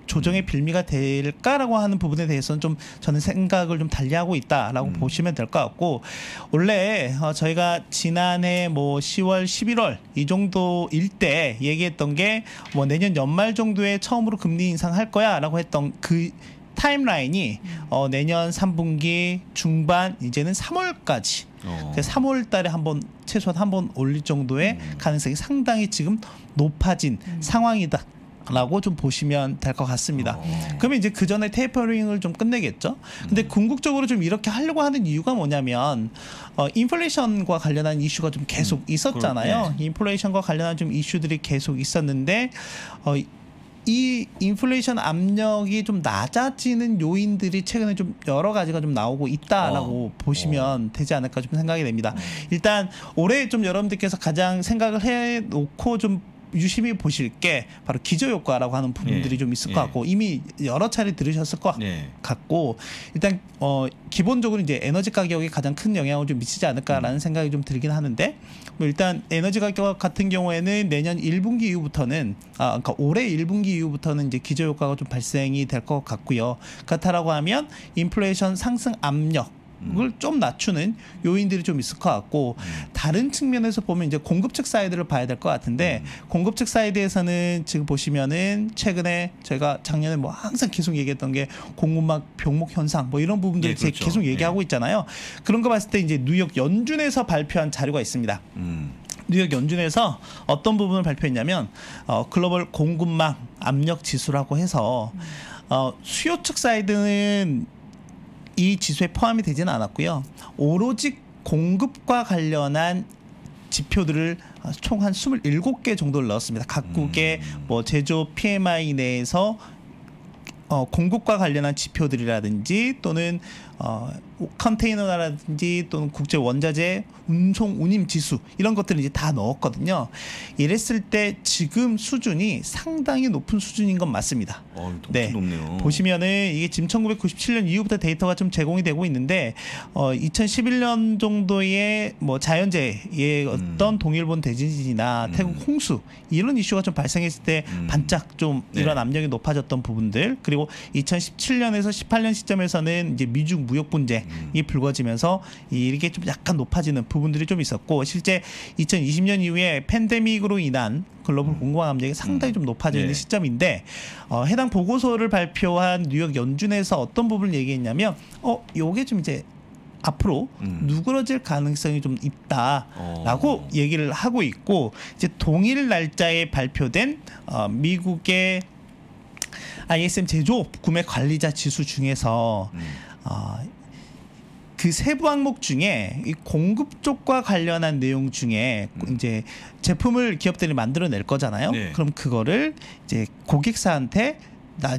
조정의 빌미가 될까라고 하는 부분에 대해서는 좀 저는 생각을 좀 달리하고 있다라고 보시면 될 것 같고 원래 저희가 지난해 뭐 10월, 11월 이 정도일 때 얘기했던 게 뭐 내년 연말 정도에 처음으로 금리 인상할 거야라고 했던 그 타임라인이 내년 3분기 중반 이제는 3월까지 3월 달에 한번 최소한 한번 올릴 정도의 가능성이 상당히 지금 높아진 상황이다. 라고 좀 보시면 될 것 같습니다. 그러면 이제 그 전에 테이퍼링을 좀 끝내겠죠. 근데 궁극적으로 좀 이렇게 하려고 하는 이유가 뭐냐면 인플레이션과 관련한 이슈가 좀 계속 있었잖아요. 인플레이션과 관련한 좀 이슈들이 계속 있었는데 이 인플레이션 압력이 좀 낮아지는 요인들이 최근에 좀 여러 가지가 좀 나오고 있다라고 보시면 되지 않을까 좀 생각이 됩니다. 일단 올해 좀 여러분들께서 가장 생각을 해놓고 좀 유심히 보실 게 바로 기저효과라고 하는 부분들이 좀 있을 것 같고 이미 여러 차례 들으셨을 것 같고 일단 기본적으로 이제 에너지 가격이 가장 큰 영향을 좀 미치지 않을까라는 생각이 좀 들긴 하는데 뭐 일단 에너지 가격 같은 경우에는 내년 1분기 이후부터는 그러니까 올해 1분기 이후부터는 이제 기저효과가 좀 발생이 될 것 같고요. 그렇다라고 하면 인플레이션 상승 압력 을 좀 낮추는 요인들이 좀 있을 것 같고 다른 측면에서 보면 이제 공급 측 사이드를 봐야 될 것 같은데 공급 측 사이드에서는 지금 보시면은 최근에 저희가 작년에 뭐 항상 계속 얘기했던 게 공급망 병목 현상 뭐 이런 부분들을 그렇죠. 계속 얘기하고 있잖아요. 그런 거 봤을 때 이제 뉴욕 연준에서 발표한 자료가 있습니다. 뉴욕 연준에서 어떤 부분을 발표했냐면 글로벌 공급망 압력 지수라고 해서 수요 측 사이드는 이 지수에 포함이 되지는 않았고요. 오로지 공급과 관련한 지표들을 총 한 27개 정도를 넣었습니다. 각국의 뭐 제조 PMI 내에서 공급과 관련한 지표들이라든지 또는 컨테이너라든지 또는 국제 원자재 운송 운임 지수 이런 것들을 이제 다 넣었거든요. 이랬을 때 지금 수준이 상당히 높은 수준인 건 맞습니다. 엄청 네. 높네요. 보시면은 이게 지금 1997년 이후부터 데이터가 좀 제공이 되고 있는데 2011년 정도의 뭐 자연재해의 어떤 동일본 대지진이나 태국 홍수 이런 이슈가 좀 발생했을 때 반짝 좀 이런 네. 압력이 높아졌던 부분들 그리고 2017년에서 18년 시점에서는 이제 미중 무역 분쟁이 불거지면서 이게 좀 약간 높아지는 부분들이 좀 있었고 실제 2020년 이후에 팬데믹으로 인한 글로벌 공급망 압력이 상당히 좀 높아져 있는 네. 시점인데 해당 보고서를 발표한 뉴욕 연준에서 어떤 부분을 얘기했냐면 요게 좀 이제 앞으로 누그러질 가능성이 좀 있다라고 얘기를 하고 있고 이제 동일 날짜에 발표된 미국의 ISM 제조업 구매 관리자 지수 중에서 그 세부 항목 중에 이 공급 쪽과 관련한 내용 중에 이제 제품을 기업들이 만들어낼 거잖아요. 네. 그럼 그거를 이제 고객사한테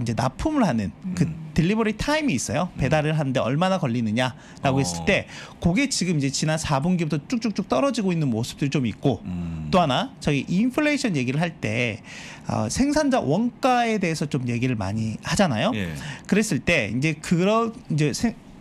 이제 납품을 하는 그 딜리버리 타임이 있어요. 배달을 하는데 얼마나 걸리느냐라고 했을 때 그게 지금 이제 지난 4분기부터 쭉쭉쭉 떨어지고 있는 모습들이 좀 있고 또 하나 저희 인플레이션 얘기를 할 때 생산자 원가에 대해서 좀 얘기를 많이 하잖아요. 예. 그랬을 때 이제 그런 이제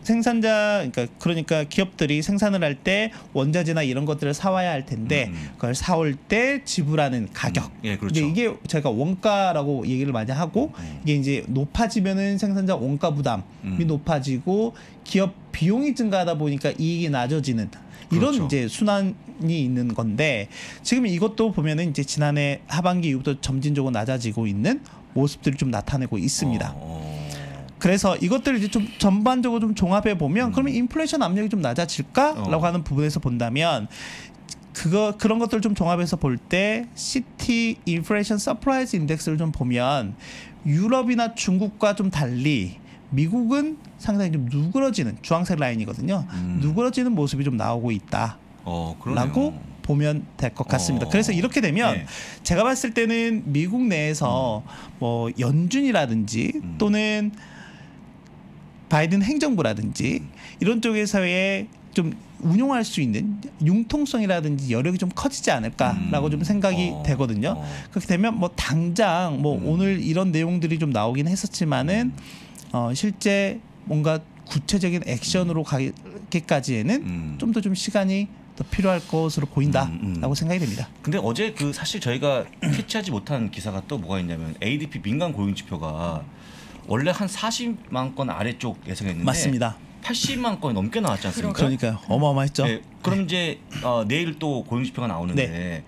생산자 그러니까 기업들이 생산을 할 때 원자재나 이런 것들을 사와야 할 텐데 그걸 사올 때 지불하는 가격. 예, 그렇죠. 이제 이게 제가 원가라고 얘기를 많이 하고 이게 이제 높아지면은 생산자 원가 부담이 높아지고 기업 비용이 증가하다 보니까 이익이 낮아지는 이런 그렇죠. 이제 순환이 있는 건데 지금 이것도 보면은 이제 지난해 하반기 이후부터 점진적으로 낮아지고 있는 모습들이 좀 나타내고 있습니다. 그래서 이것들을 이제 좀 전반적으로 좀 종합해 보면 그러면 인플레이션 압력이 좀 낮아질까라고 하는 부분에서 본다면 그런 것들을 좀 종합해서 볼 때 CT 인플레이션 서프라이즈 인덱스를 좀 보면 유럽이나 중국과 좀 달리 미국은 상당히 좀 누그러지는 주황색 라인이거든요. 누그러지는 모습이 좀 나오고 있다라고 그러네요. 보면 될 것 같습니다. 그래서 이렇게 되면 네. 제가 봤을 때는 미국 내에서 뭐 연준이라든지 또는 바이든 행정부라든지 이런 쪽에서의 좀 운용할 수 있는 융통성이라든지 여력이 좀 커지지 않을까라고 좀 생각이 되거든요. 그렇게 되면 뭐 당장 뭐 오늘 이런 내용들이 좀 나오긴 했었지만은 실제 뭔가 구체적인 액션으로 가기까지에는 좀 더 좀 시간이 더 필요할 것으로 보인다라고 생각이 됩니다. 근데 어제 그 사실 저희가 캐치하지 못한 기사가 또 뭐가 있냐면 ADP 민간 고용 지표가 원래 한 40만 건 아래쪽 예상했는데 맞습니다. 80만 건이 넘게 나왔지 않습니까? 그러니까요. 어마어마했죠. 네, 그럼 이제 내일 또 고용 지표가 나오는데 네.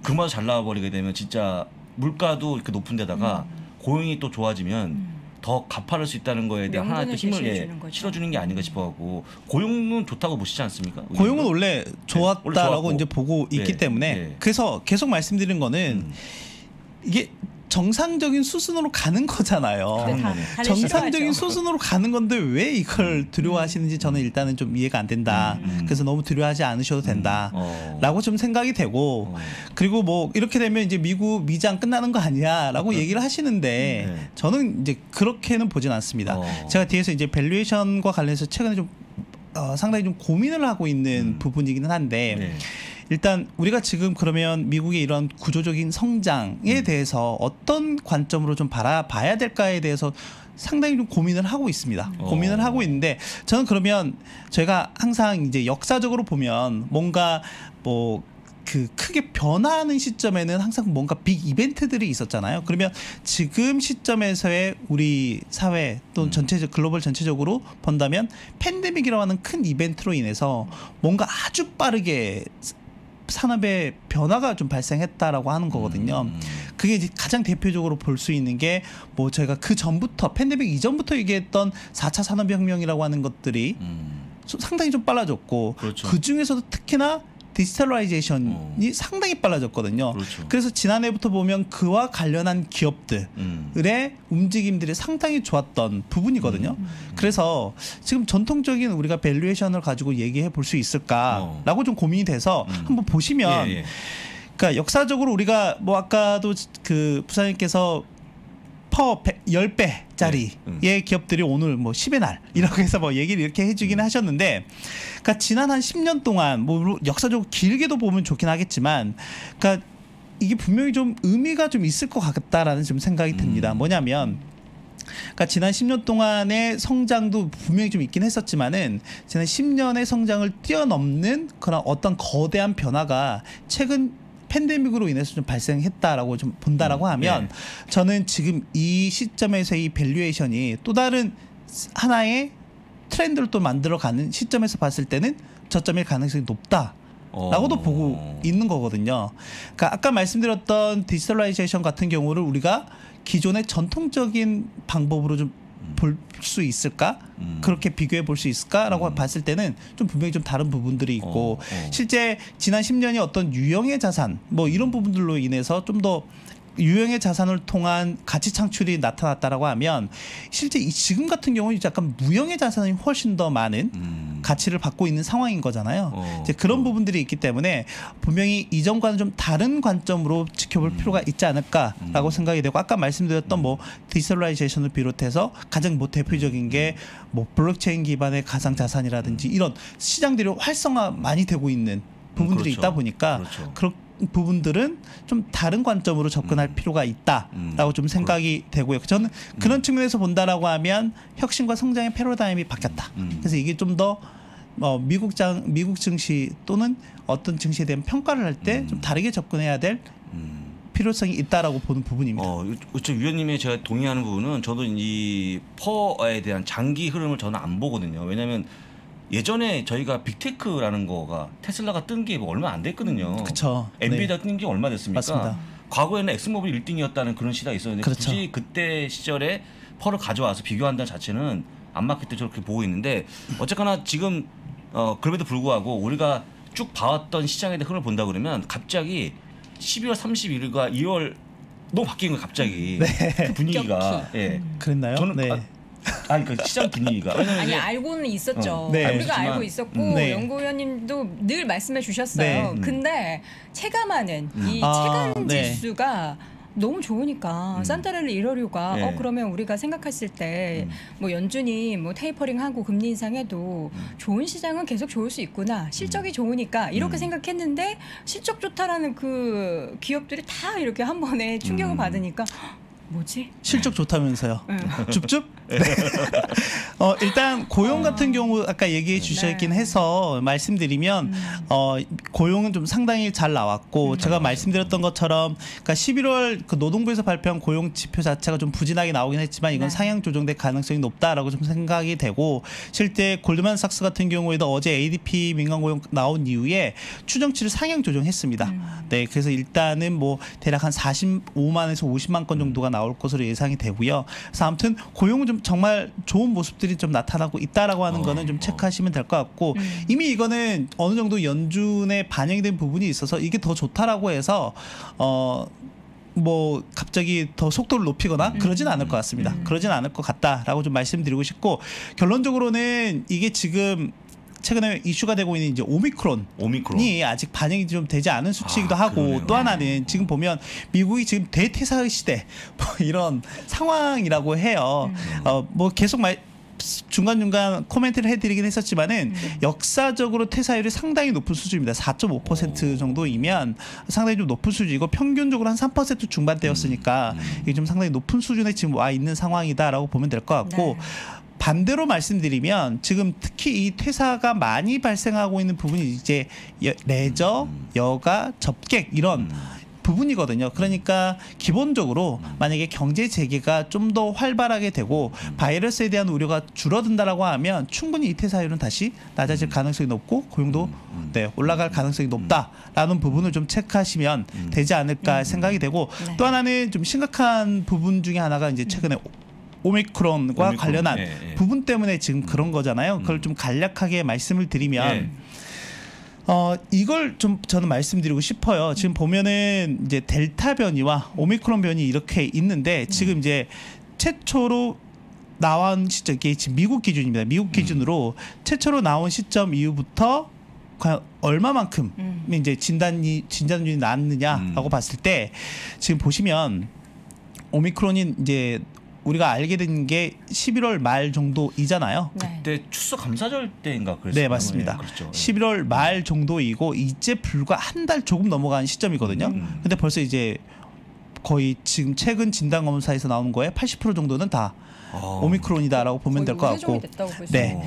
그마저 잘 나와버리게 되면 진짜 물가도 이렇게 높은 데다가 고용이 또 좋아지면 더 가파를 수 있다는 거에 대한 하나 또 명분을 힘을 제시해주는 거죠. 실어주는 게 아닌가 싶어가고 고용은 좋다고 보시지 않습니까? 고용은 원래 좋았다라고 원래 좋았고. 이제 보고 있기 네, 때문에 네. 그래서 계속 말씀드린 거는 이게 정상적인 수순으로 가는 거잖아요. 근데 다 다들 정상적인 싫어하죠. 수순으로 가는 건데 왜 이걸 두려워하시는지 저는 일단은 좀 이해가 안 된다. 그래서 너무 두려워하지 않으셔도 된다라고 좀 생각이 되고 그리고 뭐 이렇게 되면 이제 미국 미장 끝나는 거 아니야라고 얘기를 하시는데 네. 저는 이제 그렇게는 보진 않습니다. 제가 뒤에서 이제 밸류에이션과 관련해서 최근에 좀 상당히 좀 고민을 하고 있는 부분이기는 한데 네. 일단 우리가 지금 그러면 미국의 이런 구조적인 성장에 대해서 어떤 관점으로 좀 바라봐야 될까에 대해서 상당히 좀 고민을 하고 있습니다. 고민을 하고 있는데 저는 그러면 저희가 항상 이제 역사적으로 보면 뭔가 뭐 그 크게 변화하는 시점에는 항상 뭔가 빅 이벤트들이 있었잖아요. 그러면 지금 시점에서의 우리 사회 또는 전체적 글로벌 전체적으로 본다면 팬데믹이라고 하는 큰 이벤트로 인해서 뭔가 아주 빠르게 산업의 변화가 좀 발생했다라고 하는 거거든요. 그게 이제 가장 대표적으로 볼 수 있는 게 뭐 저희가 그 전부터 팬데믹 이전부터 얘기했던 4차 산업혁명이라고 하는 것들이 상당히 좀 빨라졌고 그렇죠. 그 중에서도 특히나 디지털라이제이션이 상당히 빨라졌거든요. 그렇죠. 그래서 지난해부터 보면 그와 관련한 기업들의 움직임들이 상당히 좋았던 부분이거든요. 그래서 지금 전통적인 우리가 밸류에이션을 가지고 얘기해 볼 수 있을까라고 좀 고민이 돼서 한번 보시면 그러니까 역사적으로 우리가 뭐 아까도 그 부사님께서 퍼 10배짜리의 기업들이 오늘 뭐 10의 날 이렇게 해서 뭐 얘기를 이렇게 해주긴 하셨는데, 그러니까 지난 한 10년 동안 뭐 역사적으로 길게도 보면 좋긴 하겠지만, 그러니까 이게 분명히 좀 의미가 좀 있을 것 같다라는 좀 생각이 듭니다. 뭐냐면, 그러니까 지난 10년 동안의 성장도 분명히 좀 있긴 했었지만은 지난 10년의 성장을 뛰어넘는 그런 어떤 거대한 변화가 최근 팬데믹으로 인해서 좀 발생했다라고 좀 본다라고 하면, 저는 지금 이 시점에서 이 밸류에이션이 또 다른 하나의 트렌드를 또 만들어가는 시점에서 봤을 때는 저점일 가능성이 높다라고도 보고 있는 거거든요. 그러니까 아까 말씀드렸던 디지털라이제이션 같은 경우를 우리가 기존의 전통적인 방법으로 좀 볼 수 있을까? 그렇게 비교해 볼 수 있을까라고 봤을 때는 좀 분명히 좀 다른 부분들이 있고, 실제 지난 10년이 어떤 유형의 자산 뭐 이런 부분들로 인해서 좀 더 유형의 자산을 통한 가치 창출이 나타났다라고 하면, 실제 지금 같은 경우는 약간 무형의 자산이 훨씬 더 많은 가치를 받고 있는 상황인 거잖아요. 이제 그런 부분들이 있기 때문에 분명히 이전과는 좀 다른 관점으로 지켜볼 필요가 있지 않을까라고 생각이 되고, 아까 말씀드렸던 뭐 디지털라이제이션을 비롯해서 가장 뭐 대표적인 게 뭐 블록체인 기반의 가상 자산이라든지 이런 시장들이 활성화 많이 되고 있는 부분들이 있다 보니까 그런 부분들은 좀 다른 관점으로 접근할 필요가 있다라고 좀 생각이 되고요. 저는 그런 측면에서 본다라고 하면 혁신과 성장의 패러다임이 바뀌었다. 그래서 이게 좀 더 미국 증시 또는 어떤 증시에 대한 평가를 할 때 좀 다르게 접근해야 될 필요성이 있다라고 보는 부분입니다. 위원님의 제가 동의하는 부분은, 저도 이 퍼에 대한 장기 흐름을 저는 안 보거든요. 왜냐하면 예전에 저희가 빅테크라는 거가 테슬라가 뜬 게 얼마 안 됐거든요. 그렇죠. 엔비디아 뜬 게 얼마 됐습니까? 맞습니다. 과거에는 엑스모빌 1등이었다는 그런 시대가 있었는데, 그렇죠. 굳이 그때 시절에 퍼를 가져와서 비교한다는 자체는 안 맞기 때문에 저렇게 보고 있는데, 어쨌거나 지금 그럼에도 불구하고 우리가 쭉 봐왔던 시장에 대한 흐름을 본다 그러면 갑자기 12월 31일과 2월 너무 바뀐 거예요. 갑자기 그 분위기가. 그랬나요? 저는 그 시장 분위기가. 아니, 알고는 있었죠. 네. 우리가 알고 있었고 연구위원님도 늘 말씀해 주셨어요. 근데 체감하는 이 체감 지수가 너무 좋으니까 산타렐라 1월유가 그러면 우리가 생각했을 때 뭐 연준이 뭐 테이퍼링하고 금리 인상해도 좋은 시장은 계속 좋을 수 있구나, 실적이 좋으니까 이렇게 생각했는데, 실적 좋다라는 그 기업들이 다 이렇게 한 번에 충격을 받으니까 뭐지? 실적 좋다면서요. 줍줍? 네. 일단 고용 같은 경우 아까 얘기해 주셨긴 해서 말씀드리면 고용은 좀 상당히 잘 나왔고, 제가 말씀드렸던 것처럼 그러니까 11월 그 노동부에서 발표한 고용 지표 자체가 좀 부진하게 나오긴 했지만 이건 상향 조정될 가능성이 높다라고 좀 생각이 되고, 실제 골드만삭스 같은 경우에도 어제 ADP 민간 고용 나온 이후에 추정치를 상향 조정했습니다. 네, 그래서 일단은 뭐 대략 한 45만에서 50만 건 정도가 나올 것으로 예상이 되고요. 그래서 아무튼 고용은 좀 정말 좋은 모습들이 좀 나타나고 있다라고 하는 거는 좀 체크하시면 될 것 같고, 이미 이거는 어느 정도 연준에 반영이 된 부분이 있어서 이게 더 좋다라고 해서 뭐 갑자기 더 속도를 높이거나 그러진 않을 것 같습니다. 그러진 않을 것 같다라고 좀 말씀드리고 싶고, 결론적으로는 이게 지금 최근에 이슈가 되고 있는 이제 오미크론이 아직 반영이 좀 되지 않은 수치이기도 하고, 그러네요. 또 하나는 지금 보면 미국이 지금 대퇴사의 시대 뭐 이런 상황이라고 해요. 뭐 계속 중간중간 코멘트를 해드리긴 했었지만은 역사적으로 퇴사율이 상당히 높은 수준입니다. 4.5% 정도이면 상당히 좀 높은 수준이고, 평균적으로 한 3% 중반대였으니까 이게 좀 상당히 높은 수준에 지금 와 있는 상황이다라고 보면 될 것 같고, 반대로 말씀드리면 지금 특히 이 퇴사가 많이 발생하고 있는 부분이 이제 레저, 여가, 접객 이런 부분이거든요. 그러니까 기본적으로 만약에 경제 재개가 좀 더 활발하게 되고 바이러스에 대한 우려가 줄어든다라고 하면 충분히 이 퇴사율은 다시 낮아질 가능성이 높고 고용도 올라갈 가능성이 높다라는 부분을 좀 체크하시면 되지 않을까 생각이 되고, 또 하나는 좀 심각한 부분 중에 하나가 이제 최근에 오미크론과 관련한 부분 때문에 지금 그런 거잖아요. 그걸 좀 간략하게 말씀을 드리면 이걸 좀 저는 말씀드리고 싶어요. 지금 보면은 이제 델타 변이와 오미크론 변이 이렇게 있는데, 지금 이제 최초로 나온 시점, 이게 지금 미국 기준입니다. 미국 기준으로 최초로 나온 시점 이후부터 과연 얼마만큼 이제 진단율이 나왔느냐라고 봤을 때, 지금 보시면 오미크론이 이제 우리가 알게 된 게 11월 말 정도이잖아요. 네. 그때 추석 감사절 때인가 그랬어요. 네, 맞습니다. 그렇죠. 11월 말 정도이고 이제 불과 한 달 조금 넘어간 시점이거든요. 근데 벌써 이제 거의 지금 최근 진단 검사에서 나오는 거에 80% 정도는 다 오미크론이다라고 보면 될 것 같고. 네.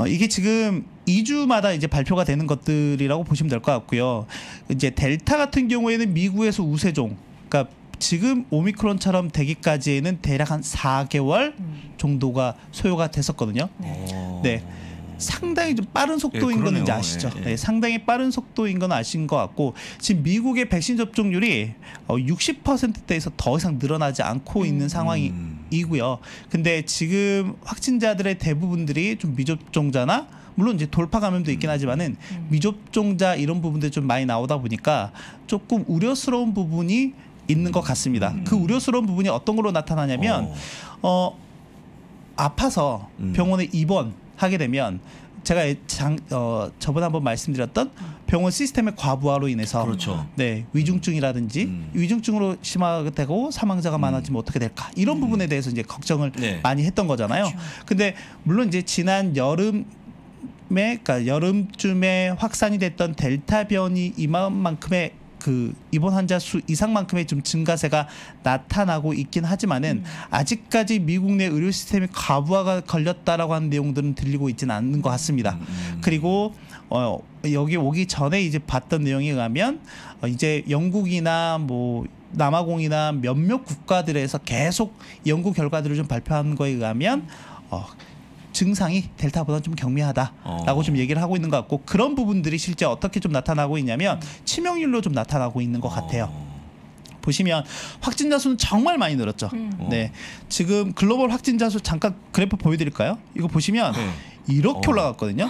이게 지금 2주마다 이제 발표가 되는 것들이라고 보시면 될 것 같고요. 이제 델타 같은 경우에는 미국에서 우세종, 그러니까 지금 오미크론처럼 되기까지에는 대략 한 4개월 정도가 소요가 됐었거든요. 네. 상당히 좀 빠른 속도인 거는 이제 아시죠? 네, 상당히 빠른 속도인 건 아신 것 같고 지금 미국의 백신 접종률이 60%대에서 더 이상 늘어나지 않고 있는 상황이고요. 근데 지금 확진자들의 대부분들이 좀 미접종자나 물론 이제 돌파 감염도 있긴 하지만은 미접종자 이런 부분들이 좀 많이 나오다 보니까 조금 우려스러운 부분이 있는 것 같습니다. 그 우려스러운 부분이 어떤 걸로 나타나냐면 아파서 병원에 입원하게 되면 제가 저번에 한번 말씀드렸던 병원 시스템의 과부하로 인해서 그렇죠. 네, 위중증이라든지 위중증으로 심화되고 사망자가 많아지면 어떻게 될까 이런 부분에 대해서 이제 걱정을 네. 많이 했던 거잖아요. 그렇죠. 근데 물론 이제 지난 그러니까 여름쯤에 확산이 됐던 델타 변이 이만큼의 그 입원 환자 수 이상만큼의 좀 증가세가 나타나고 있긴 하지만은 아직까지 미국 내 의료 시스템이 과부하가 걸렸다라고 하는 내용들은 들리고 있지는 않는 것 같습니다. 그리고 여기 오기 전에 이제 봤던 내용에 의하면 이제 영국이나 뭐 남아공이나 몇몇 국가들에서 계속 연구 결과들을 좀 발표한 거에 의하면 증상이 델타보다 좀 경미하다라고 좀 얘기를 하고 있는 것 같고 그런 부분들이 실제 어떻게 좀 나타나고 있냐면 치명률로 좀 나타나고 있는 것 같아요. 보시면 확진자 수는 정말 많이 늘었죠. 네, 지금 글로벌 확진자 수 잠깐 그래프 보여드릴까요? 이거 보시면 이렇게 올라갔거든요.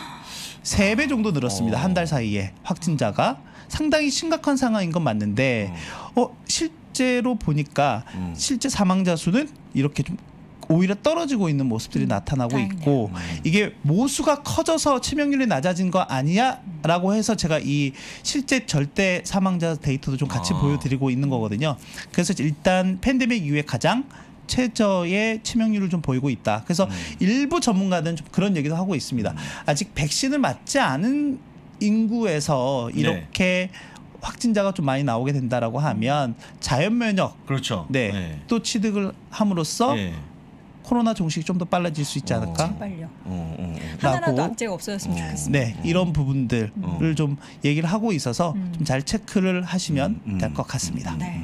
3배 정도 늘었습니다. 한 달 사이에 확진자가 상당히 심각한 상황인 건 맞는데 실제로 보니까 실제 사망자 수는 이렇게 좀 오히려 떨어지고 있는 모습들이 나타나고 있고 이게 모수가 커져서 치명률이 낮아진 거 아니야? 라고 해서 제가 이 실제 절대 사망자 데이터도 좀 같이 보여드리고 있는 거거든요. 그래서 일단 팬데믹 이후에 가장 최저의 치명률을 좀 보이고 있다. 그래서 일부 전문가들은 좀 그런 얘기도 하고 있습니다. 아직 백신을 맞지 않은 인구에서 이렇게 확진자가 좀 많이 나오게 된다라고 하면 자연 면역 그렇죠. 또 취득을 함으로써 코로나 종식이 좀 더 빨라질 수 있지 않을까? 빨려. 하나라도 악재가 없어졌으면 좋겠습니다. 네, 이런 부분들을 좀 얘기를 하고 있어서 좀 잘 체크를 하시면 될 것 같습니다. 네.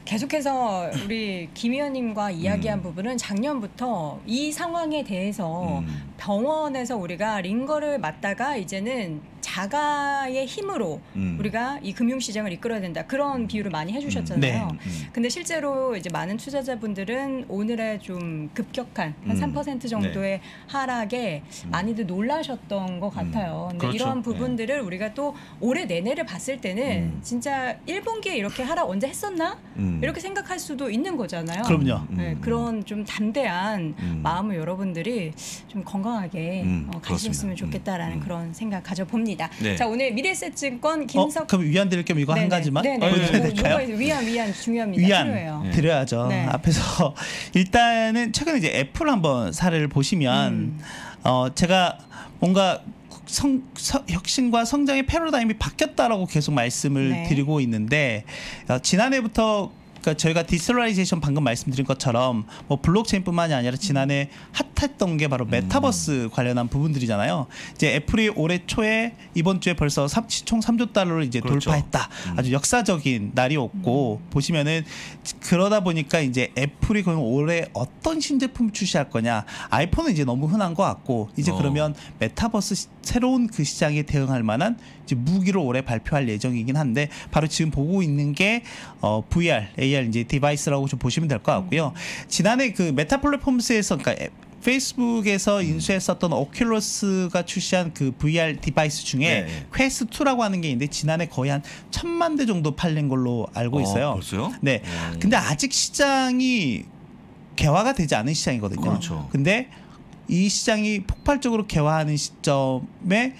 계속해서 우리 김 의원님과 이야기한 부분은 작년부터 이 상황에 대해서 병원에서 우리가 링거를 맞다가 이제는 자가의 힘으로 우리가 이 금융시장을 이끌어야 된다. 그런 비유를 많이 해주셨잖아요. 근데 실제로 이제 많은 투자자분들은 오늘의 좀 급격한 한 3% 정도의 하락에 많이들 놀라셨던 것 같아요. 근데 그렇죠. 이러한 부분들을 우리가 또 올해 내내를 봤을 때는 진짜 1분기에 이렇게 하락 언제 했었나? 이렇게 생각할 수도 있는 거잖아요. 그럼요. 네, 그런 좀 담대한 마음을 여러분들이 좀 건강하게 가지셨으면 좋겠다라는 그런 생각 가져봅니다. 네. 자, 오늘 미래에셋증권 김석 그럼 위안 드릴 겸 이거 한 가지만 보여드려야 될까요? 위안 중요합니다. 위안 필요해요. 드려야죠. 네. 앞에서 일단은 최근에 이제 애플 한번 사례를 보시면 제가 뭔가 혁신과 성장의 패러다임이 바뀌었다라고 계속 말씀을 드리고 있는데 지난해부터 그러니까 저희가 디셀러라이제이션 방금 말씀드린 것처럼 뭐 블록체인뿐만이 아니라 지난해 핫했던 게 바로 메타버스 관련한 부분들이잖아요. 이제 애플이 올해 초에 이번 주에 벌써 시총 3조 달러를 이제 돌파했다. 아주 역사적인 날이었고 보시면은 그러다 보니까 이제 애플이 그럼 올해 어떤 신제품을 출시할 거냐. 아이폰은 이제 너무 흔한 것 같고 이제 그러면 메타버스 새로운 그 시장에 대응할 만한 이제 무기를 올해 발표할 예정이긴 한데 바로 지금 보고 있는 게 VR, AR 이제 디바이스라고 좀 보시면 될 것 같고요. 지난해 그 메타 플랫폼스에서 그러니까 페이스북에서 인수했었던 오큘러스가 출시한 그 VR 디바이스 중에 퀘스트 2라고 하는 게 있는데 지난해 거의 한 1,000만 대 정도 팔린 걸로 알고 있어요. 벌써요? 네. 근데 아직 시장이 개화가 되지 않은 시장이거든요. 그렇죠. 근데 이 시장이 폭발적으로 개화하는 시점에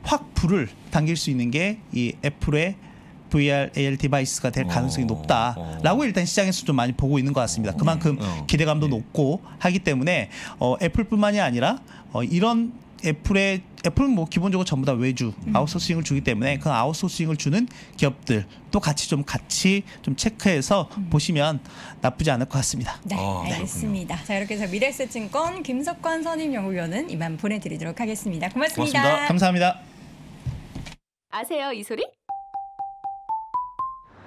확 불을 당길 수 있는 게 이 애플의 VR, AR 디바이스가 될 가능성이 높다라고 일단 시장에서 좀 많이 보고 있는 것 같습니다. 그만큼 기대감도 높고 하기 때문에 애플뿐만이 아니라 이런 애플은 뭐 기본적으로 전부 다 외주 아웃소싱을 주기 때문에 그 아웃소싱을 주는 기업들 또 같이 좀 체크해서 보시면 나쁘지 않을 것 같습니다. 네, 알겠습니다. 자, 이렇게 해서 미래에셋증권 김석관 선임연구위원은 이만 보내드리도록 하겠습니다. 고맙습니다. 고맙습니다. 감사합니다. 아세요 이 소리?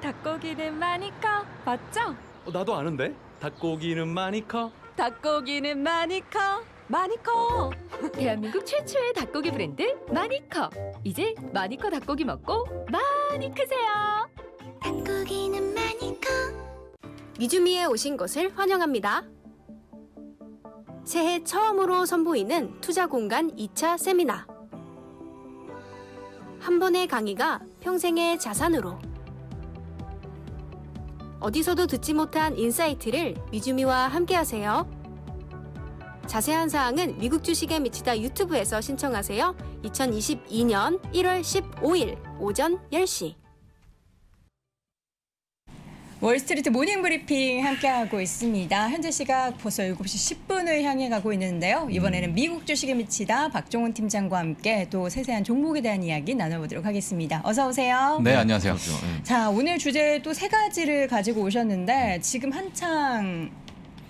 닭고기는 많이 커 맞죠? 나도 아는데. 닭고기는 많이 커. 닭고기는 많이 커 많이 커. 대한민국 최초의 닭고기 브랜드 마니커. 이제 마니커 닭고기 먹고 많이 크세요. 닭고기는 많이 커. 미주미에 오신 것을 환영합니다. 새해 처음으로 선보이는 투자 공간 2차 세미나. 한 번의 강의가 평생의 자산으로. 어디서도 듣지 못한 인사이트를 미주미와 함께하세요. 자세한 사항은 미국 주식에 미치다 유튜브에서 신청하세요. 2022년 1월 15일 오전 10시. 월스트리트 모닝 브리핑 함께하고 있습니다. 현재 시각 벌써 7시 10분을 향해 가고 있는데요. 이번에는 미국 주식에 미치다 박종훈 팀장과 함께 또 세세한 종목에 대한 이야기 나눠보도록 하겠습니다. 어서 오세요. 네, 안녕하세요. 자, 오늘 주제 또 세 가지를 가지고 오셨는데 지금 한창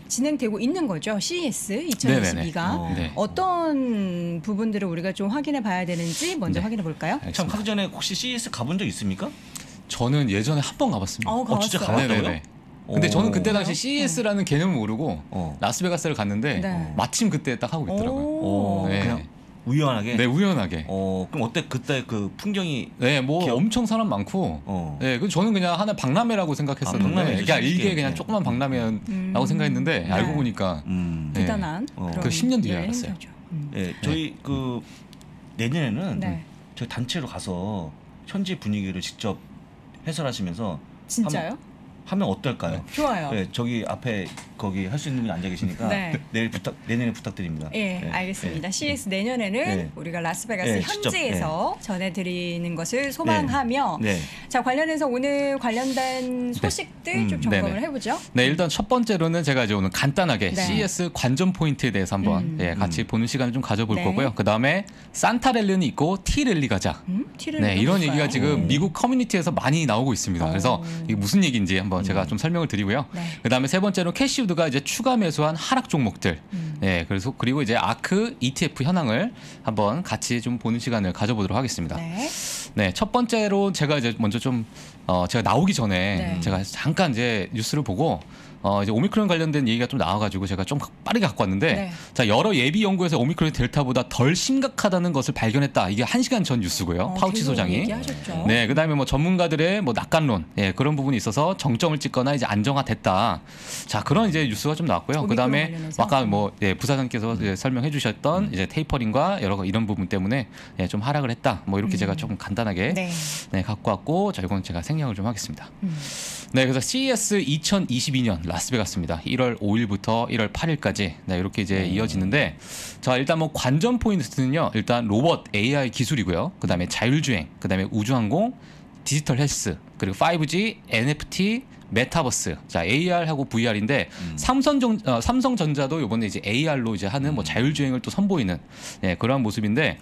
진행되고 있는 거죠. CES 2022가. 네. 어떤 부분들을 우리가 좀 확인해 봐야 되는지 먼저 확인해 볼까요? 참 가기 전에 혹시 CES 가본 적 있습니까? 저는 예전에 한 번 가봤습니다. 진짜 가봤어요? 가봤다고요? 근데 저는 그때 오. 당시 CES라는 개념을 모르고 라스베가스를 갔는데 네. 마침 그때 딱 하고 있더라고요. 네. 그냥 우연하게. 네, 우연하게. 그럼 어때 그때 그 풍경이? 네, 뭐 엄청 사람 많고. 네, 그 저는 그냥 하나 박람회라고 생각했었는데, 박람회죠, 그러니까 이게 쉽게. 그냥 조그만 박람회라고 생각했는데 알고 보니까 네. 대단한 그 10년 뒤에 예, 알았어요. 행사죠. 예, 저희 그 내년에는 네. 저희 단체로 가서 현지 분위기를 직접 해설하시면서 진짜요? 하면 어떨까요? 좋아요. 네, 저기 앞에 거기 할 수 있는 분이 앉아 계시니까 네. 내년에 부탁드립니다. 예, 네, 알겠습니다. 네. CES 내년에는 네. 우리가 라스베가스 네, 직접, 현지에서 전해드리는 것을 소망하며 네. 자, 관련해서 오늘 관련된 소식들 좀 점검을 네네. 해보죠. 네, 일단 첫 번째로는 제가 이제 오늘 간단하게 네. CES 관전 포인트에 대해서 한번 같이 보는 시간을 좀 가져볼 네. 거고요. 그 다음에 산타랠리는 있고 티랠리 가자. 티를 네, 이런 얘기가 볼까요? 지금 미국 커뮤니티에서 많이 나오고 있습니다. 그래서 이게 무슨 얘기인지 한번 제가 좀 설명을 드리고요. 네. 그다음에 세 번째로 캐시우드가 이제 추가 매수한 하락 종목들. 네, 그리고 이제 아크 ETF 현황을 한번 같이 좀 보는 시간을 가져보도록 하겠습니다. 네. 네, 첫 번째로 제가 이제 먼저 좀 제가 나오기 전에 네. 제가 잠깐 이제 뉴스를 보고 이제 오미크론 관련된 얘기가 좀 나와가지고 제가 좀 빠르게 갖고 왔는데 네. 자, 여러 예비 연구에서 오미크론이 델타보다 덜 심각하다는 것을 발견했다. 이게 1시간 전 뉴스고요. 파우치 계속 소장이. 얘기하셨죠. 네, 그다음에 뭐 전문가들의 뭐 낙관론, 예, 그런 부분이 있어서 정점을 찍거나 이제 안정화됐다. 자, 그런 이제 뉴스가 좀 나왔고요. 오미크론 그다음에 관련해서? 아까 뭐 부사장께서 이제 설명해주셨던 이제 테이퍼링과 여러 이런 부분 때문에 좀 하락을 했다. 뭐 이렇게 제가 조금 간단하게 네. 갖고 왔고, 자, 이건 제가 생략을 좀 하겠습니다. 네, 그래서 CES 2022년 라스베가스입니다. 1월 5일부터 1월 8일까지 네, 이렇게 이제 이어지는데, 자, 일단 뭐 관전 포인트는요, 일단 로봇 AI 기술이고요. 그다음에 자율주행, 그다음에 우주항공, 디지털 헬스, 그리고 5G, NFT, 메타버스, 자, AR하고 VR인데 삼성전자도 이번에 이제 AR로 이제 하는 뭐 자율주행을 또 선보이는 그러한 모습인데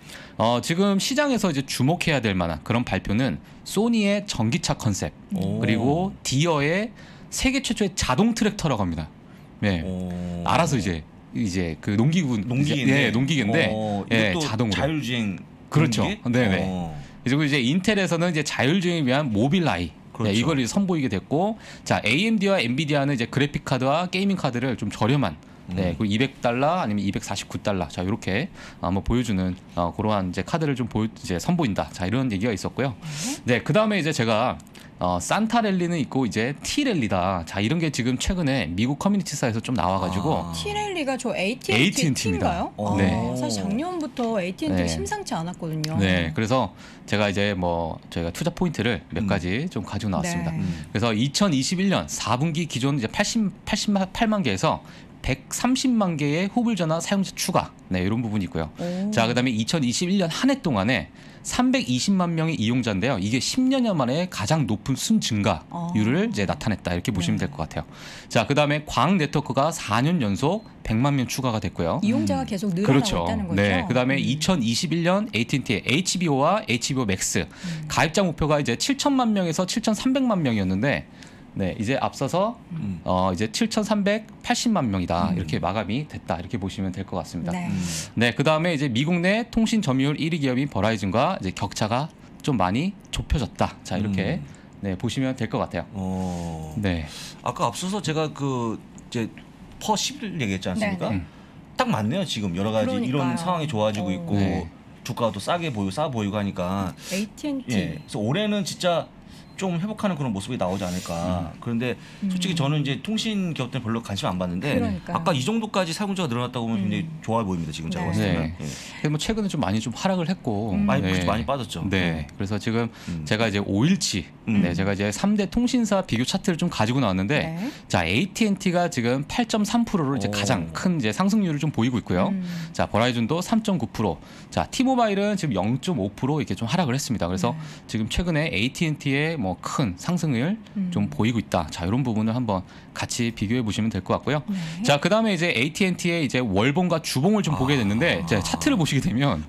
지금 시장에서 이제 주목해야 될 만한 그런 발표는 소니의 전기차 컨셉 그리고 디어의 세계 최초의 자동 트랙터라고 합니다. 네, 알아서 이제 그 농기계인데 이것도 자동으로 자율주행 그렇죠. 농기? 네네. 그리고 이제 인텔에서는 이제 자율주행을 위한 모빌아이 그렇죠. 네, 이걸 이제 선보이게 됐고, 자, AMD와 엔비디아는 이제 그래픽 카드와 게이밍 카드를 좀 저렴한 네, 그 $200 아니면 $249, 자, 이렇게 한번 보여주는 그러한 이제 카드를 좀 이제 선보인다. 자, 이런 얘기가 있었고요. 네, 그 다음에 이제 제가 산타랠리는 있고 이제 티랠리다. 자, 이런 게 지금 최근에 미국 커뮤니티사에서 좀 나와가지고 티랠리가 저 AT&T인가요? 네. 사실 작년부터 AT&T 네. 심상치 않았거든요. 네, 그래서 제가 이제 뭐 저희가 투자 포인트를 몇 가지 좀 가지고 나왔습니다. 네. 그래서 2021년 4분기 기존 이제 88만 개에서 130만 개의 후불 전화 사용자 추가. 네, 이런 부분이 있고요. 자, 그다음에 2021년 한 해 동안에 320만 명의 이용자인데요. 이게 10년여 만에 가장 높은 순 증가율을 이제 나타냈다. 이렇게 보시면 될 것 같아요. 자, 그다음에 광 네트워크가 4년 연속 100만 명 추가가 됐고요. 이용자가 계속 늘어나고 그렇죠. 있다는 거죠. 네, 그다음에 2021년 AT&T의 HBO와 HBO 맥스 가입자 목표가 이제 7천만 명에서 7,300만 명이었는데, 네, 이제 앞서서 이제 7,380만 명이다. 이렇게 마감이 됐다. 이렇게 보시면 될 것 같습니다. 네. 네, 그다음에 이제 미국 내 통신 점유율 1위 기업인 버라이즌과 이제 격차가 좀 많이 좁혀졌다. 자, 이렇게 네, 보시면 될 것 같아요. 네. 아까 앞서서 제가 그 이제 퍼 10을 얘기했지 않습니까? 네, 딱 맞네요. 지금 여러 가지 그러니까요. 이런 상황이 좋아지고 있고 네. 주가가 또 싸 보이고 하니까 AT&T. 예. 그래서 올해는 진짜 좀 회복하는 그런 모습이 나오지 않을까. 그런데 솔직히 저는 이제 통신 기업들은 별로 관심 안 받는데 그러니까요. 아까 이 정도까지 사용자가 늘어났다고 보면 굉장히 좋아 보입니다. 지금 제가 네. 봤을 때는. 네. 예. 근데 뭐 최근에 좀 많이 좀 하락을 했고 많이 빠졌죠. 네. 그래서 지금 제가 이제 5일치 네, 제가 이제 3대 통신사 비교 차트를 좀 가지고 나왔는데 네. 자, AT&T가 지금 8.3%를 이제 오. 가장 큰 이제 상승률을 좀 보이고 있고요. 자, 버라이즌도 3.9%. 자, T-모바일은 지금 0.5% 이렇게 좀 하락을 했습니다. 그래서 지금 최근에 AT&T의 뭐 큰 상승을 좀 보이고 있다. 자, 이런 부분을 한번 같이 비교해 보시면 될 것 같고요. 네. 자, 그다음에 이제 AT&T의 이제 월봉과 주봉을 좀 보게 됐는데 이제 차트를 보시게 되면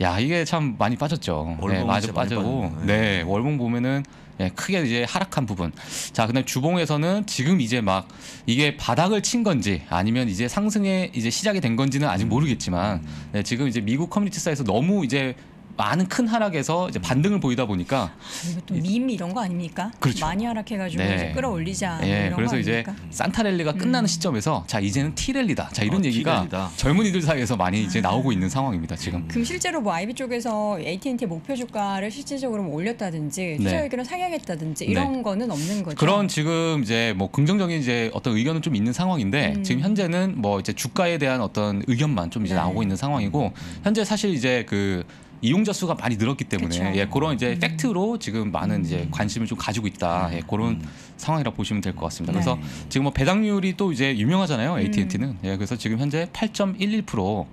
야, 이게 참 많이 빠졌죠. 네, 월봉은 많이 진짜 많이 빠지고 빠졌네요. 네, 월봉 보면은 네, 크게 이제 하락한 부분. 자, 그다음 주봉에서는 지금 이제 막 이게 바닥을 친 건지 아니면 이제 상승에 이제 시작이 된 건지는 아직 모르겠지만 네, 지금 이제 미국 커뮤니티 사이에서 너무 이제 많은 큰 하락에서 이제 반등을 보이다 보니까 이것도 밈 이런 거 아닙니까? 그렇죠. 많이 하락해가지고 네. 이제 끌어올리자. 예, 이런 그래서 거 이제 아닙니까? 산타랠리가 끝나는 시점에서 자, 이제는 T랠리다. 자, 이런 얘기가 T랠리다. 젊은이들 사이에서 많이 이제 나오고 있는 상황입니다, 지금. 그럼 실제로 뭐 아이비 쪽에서 AT&T 목표 주가를 실질적으로 뭐 올렸다든지 투자 네. 의견을 상향했다든지 이런 거는 없는 거죠. 그런 지금 이제 뭐 긍정적인 이제 어떤 의견은 좀 있는 상황인데 지금 현재는 뭐 이제 주가에 대한 어떤 의견만 좀 이제 네. 나오고 있는 상황이고 현재 사실 이제 그 이용자 수가 많이 늘었기 때문에 그쵸. 예, 그런 이제 팩트로 지금 많은 이제 관심을 좀 가지고 있다. 예, 그런 상황이라 보시면 될 것 같습니다. 그래서 네. 지금 뭐 배당률이 또 이제 유명하잖아요. AT&T는. 예, 그래서 지금 현재 8.11%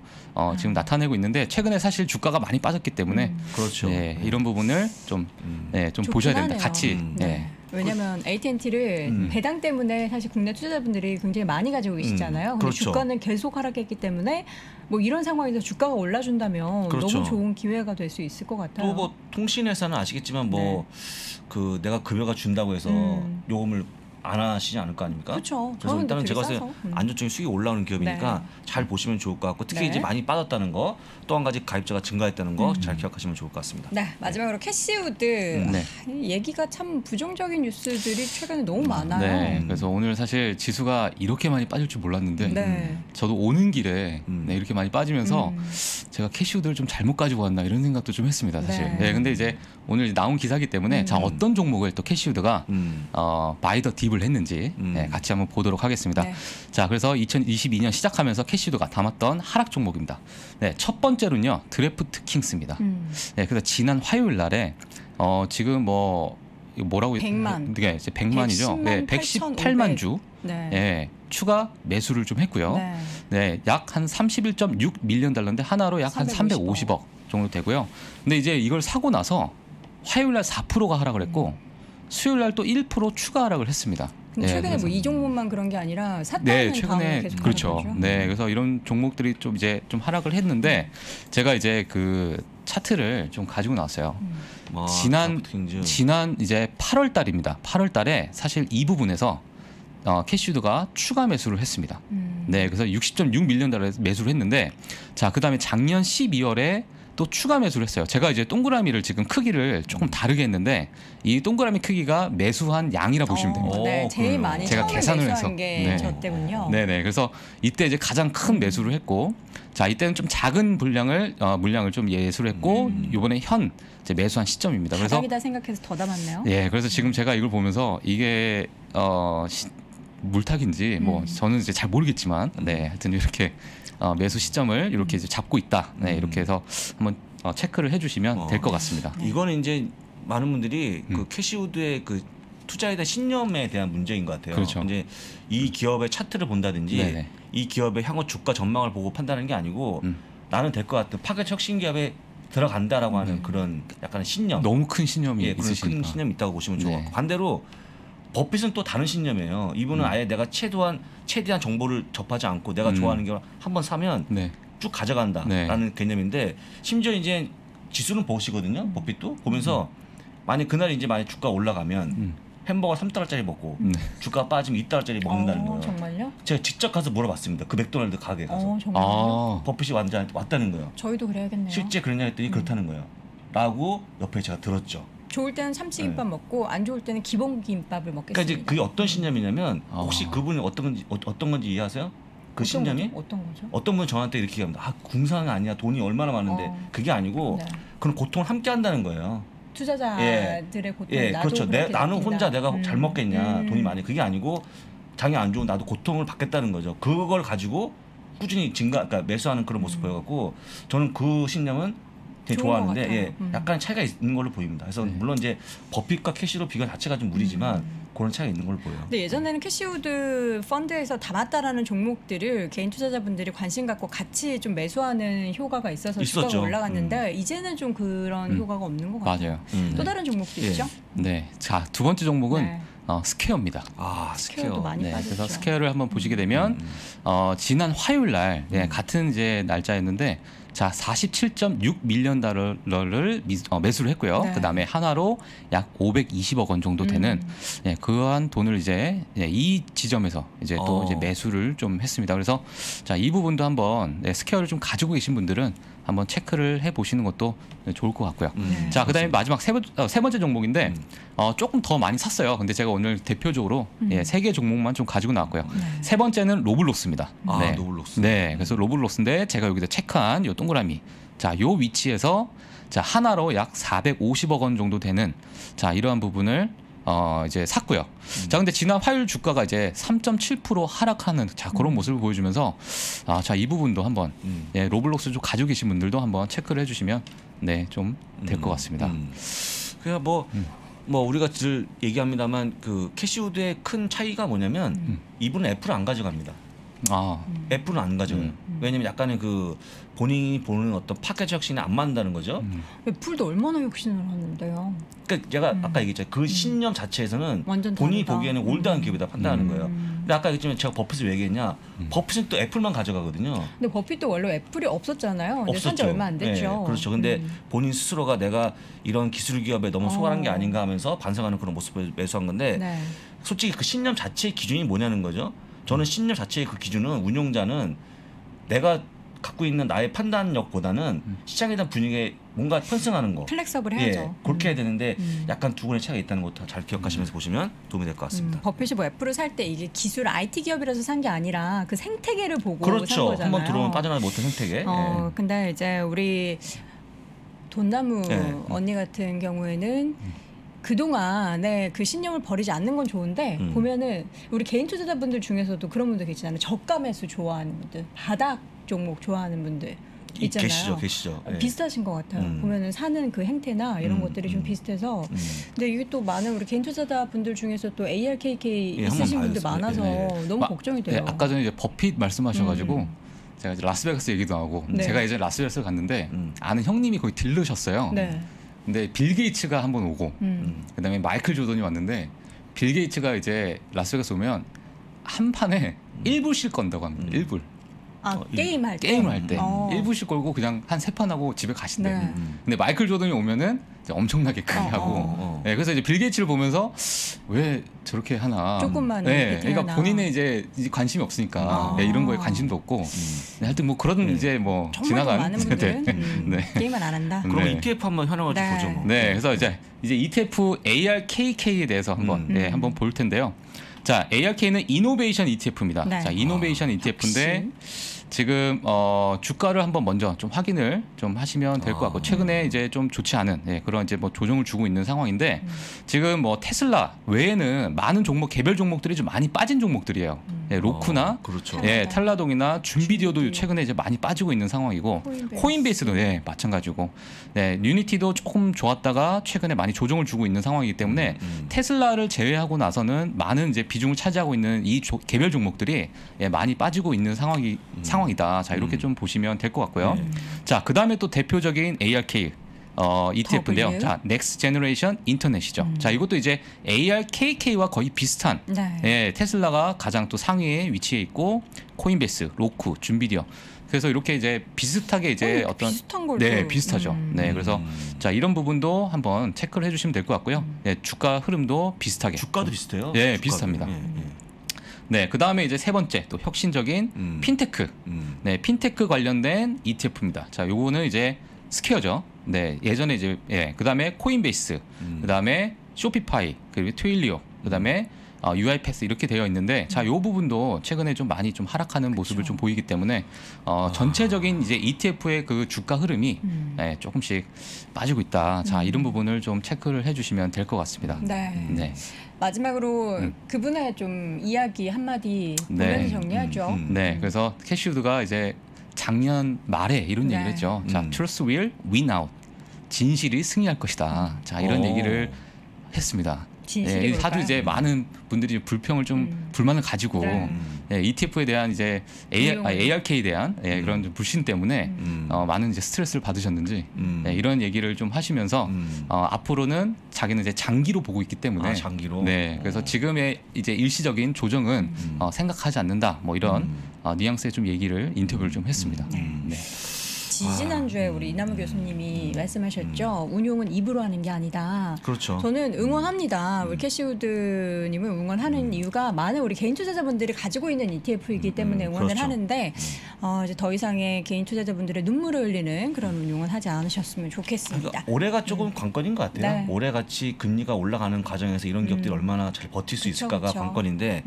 지금 나타내고 있는데 최근에 사실 주가가 많이 빠졌기 때문에 그렇죠. 예, 이런 부분을 좀 좀 좋긴 보셔야 된다. 하네요. 같이. 네. 예. 왜냐하면 AT&T를 배당 때문에 사실 국내 투자자분들이 굉장히 많이 가지고 계시잖아요. 근데 그렇죠. 주가는 계속 하락했기 때문에 뭐 이런 상황에서 주가가 올라준다면 그렇죠. 너무 좋은 기회가 될 수 있을 것 같아요. 또 뭐 통신회사는 아시겠지만 뭐 그 내가 급여가 준다고 해서 요금을 안 하시지 않을 거 아닙니까? 그렇죠. 그래서 저는 일단은 되게 제가 봤을 싸서. 때 안정적인 수익이 올라오는 기업이니까 네. 잘 보시면 좋을 것 같고 특히 네. 이제 많이 빠졌다는 거 또 한 가지 가입자가 증가했다는 거 잘 기억하시면 좋을 것 같습니다. 네, 마지막으로 캐시우드 네. 이 얘기가 참 부정적인 뉴스들이 최근에 너무 많아요. 네, 그래서 오늘 사실 지수가 이렇게 많이 빠질 줄 몰랐는데 네. 저도 오는 길에 네, 이렇게 많이 빠지면서 제가 캐시우드를 좀 잘못 가지고 왔나 이런 생각도 좀 했습니다, 사실. 네. 네, 근데 이제 오늘 나온 기사기 때문에 자, 어떤 종목을 또 캐시우드가 바이 더 딥을 했는지 네, 같이 한번 보도록 하겠습니다. 네. 자, 그래서 2022년 시작하면서 캐시우드가 담았던 하락 종목입니다. 네, 첫 번째로는요 드래프트 킹스입니다. 네, 그래서 지난 화요일 날에 지금 뭐 이거 뭐라고 100만. 네, 이제 100만이죠. 네, 118만 주. 네. 예, 추가 매수를 좀 했고요. 네. 네, 약 한 31.6 밀리언 달러인데 하나로 약 한 350억 정도 되고요. 근데 이제 이걸 사고 나서 화요일 날 4%가 하락을 했고 수요일 날 또 1% 추가 하락을 했습니다. 근데 예, 최근에 그래서- 뭐 이 종목만 그런 게 아니라 샀다는 네, 다음에 최근에 계속 그렇죠. 하는 거죠. 네, 그래서 이런 종목들이 좀 이제 좀 하락을 했는데 제가 이제 그 차트를 좀 가지고 나왔어요. 아, 지난 드래프트 지난 이제 8월 달입니다. 8월 달에 사실 이 부분에서 캐시우드가 추가 매수를 했습니다. 네, 그래서 60.6 밀리언 달러 매수를 했는데 자, 그다음에 작년 12월에 또 추가 매수를 했어요. 제가 이제 동그라미를 지금 크기를 조금 다르게 했는데 이 동그라미 크기가 매수한 양이라 보시면 됩니다. 네, 오, 제일 그래요. 많이 제가 처음에 계산을 매수한 해서. 게 네. 저 때군요. 네네. 그래서 이때 이제 가장 큰 매수를 했고, 자 이때는 좀 작은 물량을 좀 예수를 했고, 이번에 현 이제 매수한 시점입니다. 그래서 바닥이다 생각해서 더 담았나요? 예, 그래서 지금 제가 이걸 보면서 이게 물타기인지 뭐 저는 이제 잘 모르겠지만, 네, 하여튼 이렇게 매수 시점을 이렇게 이제 잡고 있다. 네, 이렇게 해서 한번 체크를 해주시면 될 것 같습니다. 이거는 이제 많은 분들이 그 캐시우드의 그 투자에 대한 신념에 대한 문제인 것 같아요. 그렇죠. 이제 이 기업의 차트를 본다든지 네네. 이 기업의 향후 주가 전망을 보고 판단하는 게 아니고 나는 될 것 같은 파괴 혁신 기업에 들어간다라고 하는 그런 약간의 신념. 너무 큰 신념이 예, 그런 있으시니까. 큰 신념이 있다고 보시면 좋을 것 네. 같고 반대로 버핏은 또 다른 신념이에요. 이분은 아예 내가 최대한 정보를 접하지 않고 내가 좋아하는 걸 한번 사면 네. 쭉 가져간다라는 개념인데 심지어 이제 지수는 보시거든요. 버핏도 보면서 만약 그날 이제 만약 주가 올라가면 햄버거 3달러짜리 먹고 주가 빠지면 2달러짜리 먹는다는 거예요. 정말요? 제가 직접 가서 물어봤습니다. 그 맥도날드 가게에 가서 정말요? 아. 버핏이 왔다는 거예요. 저희도 그래야겠네요. 실제 그러냐 했더니 그렇다는 거예요. 라고 옆에 제가 들었죠. 좋을 때는 참치김밥 먹고 안 좋을 때는 기본김밥을 먹겠습니다. 그러니까 이제 그게 어떤 신념이냐면 혹시 아. 그분이 어떤 건지 이해하세요? 그 신념이 어떤 거죠? 어떤 분 저한테 이렇게 얘기합니다. 아 궁상 아니야 돈이 얼마나 많은데 그게 아니고 네. 그런 고통을 함께 한다는 거예요. 투자자들의 고통. 예, 나도 그렇죠. 그렇게 나는 느낀다. 혼자 내가 잘 먹겠냐 돈이 많이 그게 아니고 장이 안 좋은 나도 고통을 받겠다는 거죠. 그걸 가지고 꾸준히 그러니까 매수하는 그런 모습 보여갖고 저는 그 신념은 되게 좋은 것 좋아하는데 같아요. 예, 약간 차이가 있는 걸로 보입니다. 그래서 물론 이제 버핏과 캐시로 비교 자체가 좀 무리지만 그런 차이가 있는 걸로 보여요. 근데 예전에는 캐시우드 펀드에서 담았다라는 종목들을 개인 투자자분들이 관심 갖고 같이 좀 매수하는 효과가 있어서 주가가 있었죠. 올라갔는데 이제는 좀 그런 효과가 없는 것 같아요. 맞아요. 또 다른 종목도 예. 있죠? 네. 자, 두 번째 종목은 네. 스퀘어입니다. 아 스퀘어도 많이 네, 빠졌죠. 그래서 스퀘어를 한번 보시게 되면 지난 화요일 날 같은 이제 날짜였는데 자 47.6 밀리언 달러를 매수를 했고요. 네. 그다음에 하나로 약 520억 원 정도 되는 그러한 돈을 이제 이 지점에서 이제 또 이제 매수를 좀 했습니다. 그래서 자 이 부분도 한번 스퀘어를 좀 가지고 계신 분들은 한번 체크를 해 보시는 것도 좋을 것 같고요. 자 그다음에 마지막 세 번째 종목인데 조금 더 많이 샀어요. 근데 제가 오늘 대표적으로 3개 종목만 좀 가지고 나왔고요. 세 번째는 로블록스입니다. 아, 로블록스. 네, 그래서 로블록스인데 제가 여기다 체크한 요 동그라미. 자, 요 위치에서 자 하나로 약 450억 원 정도 되는 자 이러한 부분을 이제 샀고요. 자, 근데 지난 화요일 주가가 이제 3.7% 하락하는 자 그런 모습을 보여주면서 자 이 부분도 한번 로블록스 좀 가지고 계신 분들도 한번 체크를 해주시면 네 좀 될 것 같습니다. 그냥 뭐 우리가 늘 얘기합니다만 그 캐시우드의 큰 차이가 뭐냐면 이분은 애플을 안 가져갑니다. 애플은 안 가져가요. 왜냐면 약간의 그 본인이 보는 어떤 파켓 혁신에 안 맞는다는 거죠. 애플도 얼마나 혁신을 하는데요. 그러니까 제가 아까 얘기했잖아요. 그 신념 자체에서는 완전 본인이 다르다. 보기에는 올드한 기업이다 판단하는 거예요. 근데 아까 얘기했지만 제가 버핏을 왜 얘기했냐. 버핏은 또 애플만 가져가거든요. 근데 버핏도 원래 애플이 없었잖아요. 근데 산지 얼마 안 됐죠. 네, 그렇죠. 근데 본인 스스로가 내가 이런 기술 기업에 너무 소홀한 게 아닌가 하면서 반성하는 그런 모습을 매수한 건데 네. 솔직히 그 신념 자체의 기준이 뭐냐는 거죠. 저는 신념 자체의 그 기준은 운용자는 내가 갖고 있는 나의 판단력보다는 시장에 대한 분위기에 뭔가 편승하는 거. 플렉서블 해야죠. 그렇게 해야 되는데 약간 두 분의 차이가 있다는 것도 잘 기억하시면서 보시면 도움이 될 것 같습니다. 버핏이 뭐 애플을 살 때 이게 기술 IT 기업이라서 산 게 아니라 그 생태계를 보고 산 그렇죠. 거잖아요. 한번 들어오면 빠져나가지 못한 생태계. 근데 이제 우리 돈나무 언니 같은 경우에는 그동안에 그 신념을 버리지 않는 건 좋은데 보면은 우리 개인 투자자분들 중에서도 그런 분들 계시잖아요. 저가 매수 좋아하는 분들, 바닥 종목 좋아하는 분들 있잖아요. 계시죠. 비슷하신 것 같아요. 보면은 사는 그 행태나 이런 것들이 좀 비슷해서. 근데 이게 또 많은 우리 개인 투자자분들 중에서 또 ARKK 있으신 한번 분들 봐야 많아서 됐어요. 너무 걱정이 돼요. 아까 전에 이제 버핏 말씀하셔가지고 제가 이제 라스베가스 얘기도 하고 네. 제가 이제 라스베가스 갔는데 아는 형님이 거기 딜르셨어요. 네. 근데 빌 게이츠가 한번 오고 그다음에 마이클 조던이 왔는데 빌 게이츠가 이제 라스베가스 오면 한 판에 1불씩 건다고 합니다. 1불. 게임할 때. 게임을 할 때 1불씩 걸고 그냥 한 3판 하고 집에 가신대. 네. 근데 마이클 조던이 오면은 이제 엄청나게 크게 하고. 네, 그래서 이제 빌 게이츠를 보면서 왜 저렇게 하나. 조금만 네, 이렇게 그러니까 하나. 본인의 이제 관심이 없으니까 네, 이런 거에 관심도 없고. 네, 하여튼 뭐 그런 이제 뭐 정말 지나간. 많은 분들은 네. 게임을 안 한다. 그럼 네. ETF 한번 현황을 좀 네. 보죠. 뭐. 네, 그래서 이제 ETF ARKK에 대해서 한번 한번 볼 텐데요. 자, ARK는 이노베이션 ETF입니다. 네. 자, 이노베이션 ETF인데 지금 주가를 한번 먼저 좀 확인을 좀 하시면 될 것 같고 최근에 이제 좀 좋지 않은 그런 이제 뭐 조정을 주고 있는 상황인데 지금 뭐 테슬라 외에는 많은 종목 개별 종목들이 좀 많이 빠진 종목들이에요. 로쿠나 그렇죠. 텔라동이나 준비디오도 최근에 이제 많이 빠지고 있는 상황이고 코인베이스도 마찬가지고 유니티도 조금 좋았다가 최근에 많이 조정을 주고 있는 상황이기 때문에 테슬라를 제외하고 나서는 많은 이제 비중을 차지하고 있는 이 개별 종목들이 많이 빠지고 있는 상황이다. 자 이렇게 좀 보시면 될 것 같고요. 자 그다음에 또 대표적인 ARK ETF인데요. 자, Next Generation Internet이죠. 자, 이것도 이제 ARKK와 거의 비슷한 테슬라가 가장 또 상위에 위치해 있고 코인베이스, 로쿠, 준비디오. 그래서 이렇게 이제 비슷하게 이제 어떤 비슷한 걸로 비슷하죠. 그래서 자, 이런 부분도 한번 체크를 해 주시면 될 것 같고요. 주가 흐름도 비슷하게. 주가도 비슷해요? 주가도. 비슷합니다. 그다음에 이제 세 번째 또 혁신적인 핀테크. 핀테크 관련된 ETF입니다. 자, 요거는 이제 스퀘어죠. 예전에 이제 그다음에 코인베이스, 그다음에 쇼피파이, 그리고 트윌리오, 그다음에 UiPath 이렇게 되어 있는데 자, 요 부분도 최근에 좀 많이 좀 하락하는 모습을 좀 보이기 때문에 전체적인 이제 ETF의 그 주가 흐름이 조금씩 빠지고 있다. 자, 이런 부분을 좀 체크를 해 주시면 될 것 같습니다. 네. 마지막으로 그분의 좀 이야기 한마디 보면서 정리하죠. 그래서 캐시우드가 이제 작년 말에 이런 얘기를 했죠. 자, Truth will win out. 진실이 승리할 것이다. 자, 이런 얘기를 했습니다. 하도 이제 많은 분들이 불평을 좀 불만을 가지고 ETF에 대한 이제 ARK에 대한 그런 좀 불신 때문에 많은 이제 스트레스를 받으셨는지 이런 얘기를 좀 하시면서 앞으로는 자기는 이제 장기로 보고 있기 때문에 장기로. 그래서 지금의 이제 일시적인 조정은 생각하지 않는다. 뭐 이런 뉘앙스의 좀 얘기를 인터뷰를 좀 했습니다. 지지난주에 우리 이남우 교수님이 말씀하셨죠. 운용은 입으로 하는 게 아니다. 그렇죠. 저는 응원합니다. 우리 캐시우드님을 응원하는 이유가 많은 우리 개인 투자자분들이 가지고 있는 ETF이기 때문에 응원을 그렇죠. 하는데 이제 더 이상의 개인 투자자분들의 눈물을 흘리는 그런 운용은 하지 않으셨으면 좋겠습니다. 그러니까 올해가 조금 관건인 것 같아요. 올해 같이 금리가 올라가는 과정에서 이런 기업들이 얼마나 잘 버틸 수 있을까가 관건인데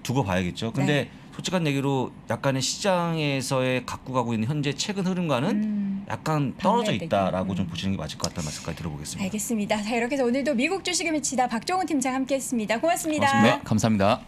두고 봐야겠죠. 근데 솔직한 얘기로 약간의 시장에서의 갖고 가고 있는 현재 최근 흐름과는 약간 떨어져 있다라고 좀 보시는 게 맞을 것 같다는 말씀까지 들어보겠습니다. 알겠습니다. 자, 이렇게 해서 오늘도 미국 주식을 미치다 박종훈 팀장 함께했습니다. 고맙습니다. 네, 감사합니다.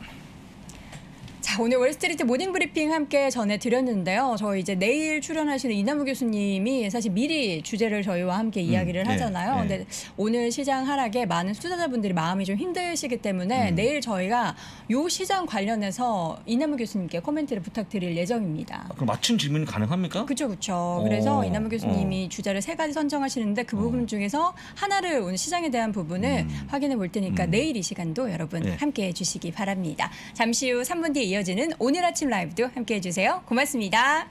자, 오늘 월스트리트 모닝 브리핑 함께 전해드렸는데요. 저희 이제 내일 출연하시는 이남우 교수님이 사실 미리 주제를 저희와 함께 이야기를 하잖아요. 근데 오늘 시장 하락에 많은 투자자분들이 마음이 좀 힘드시기 때문에 내일 저희가 요 시장 관련해서 이남우 교수님께 코멘트를 부탁드릴 예정입니다. 그럼 맞춤 질문이 가능합니까? 그렇죠. 그래서 이남우 교수님이 주제를 3가지 선정하시는데 그 부분 중에서 하나를 오늘 시장에 대한 부분을 확인해 볼 테니까 내일 이 시간도 여러분 함께해 주시기 바랍니다. 잠시 후 3분 뒤에 이어지는 오늘 아침 라이브도 함께해 주세요. 고맙습니다.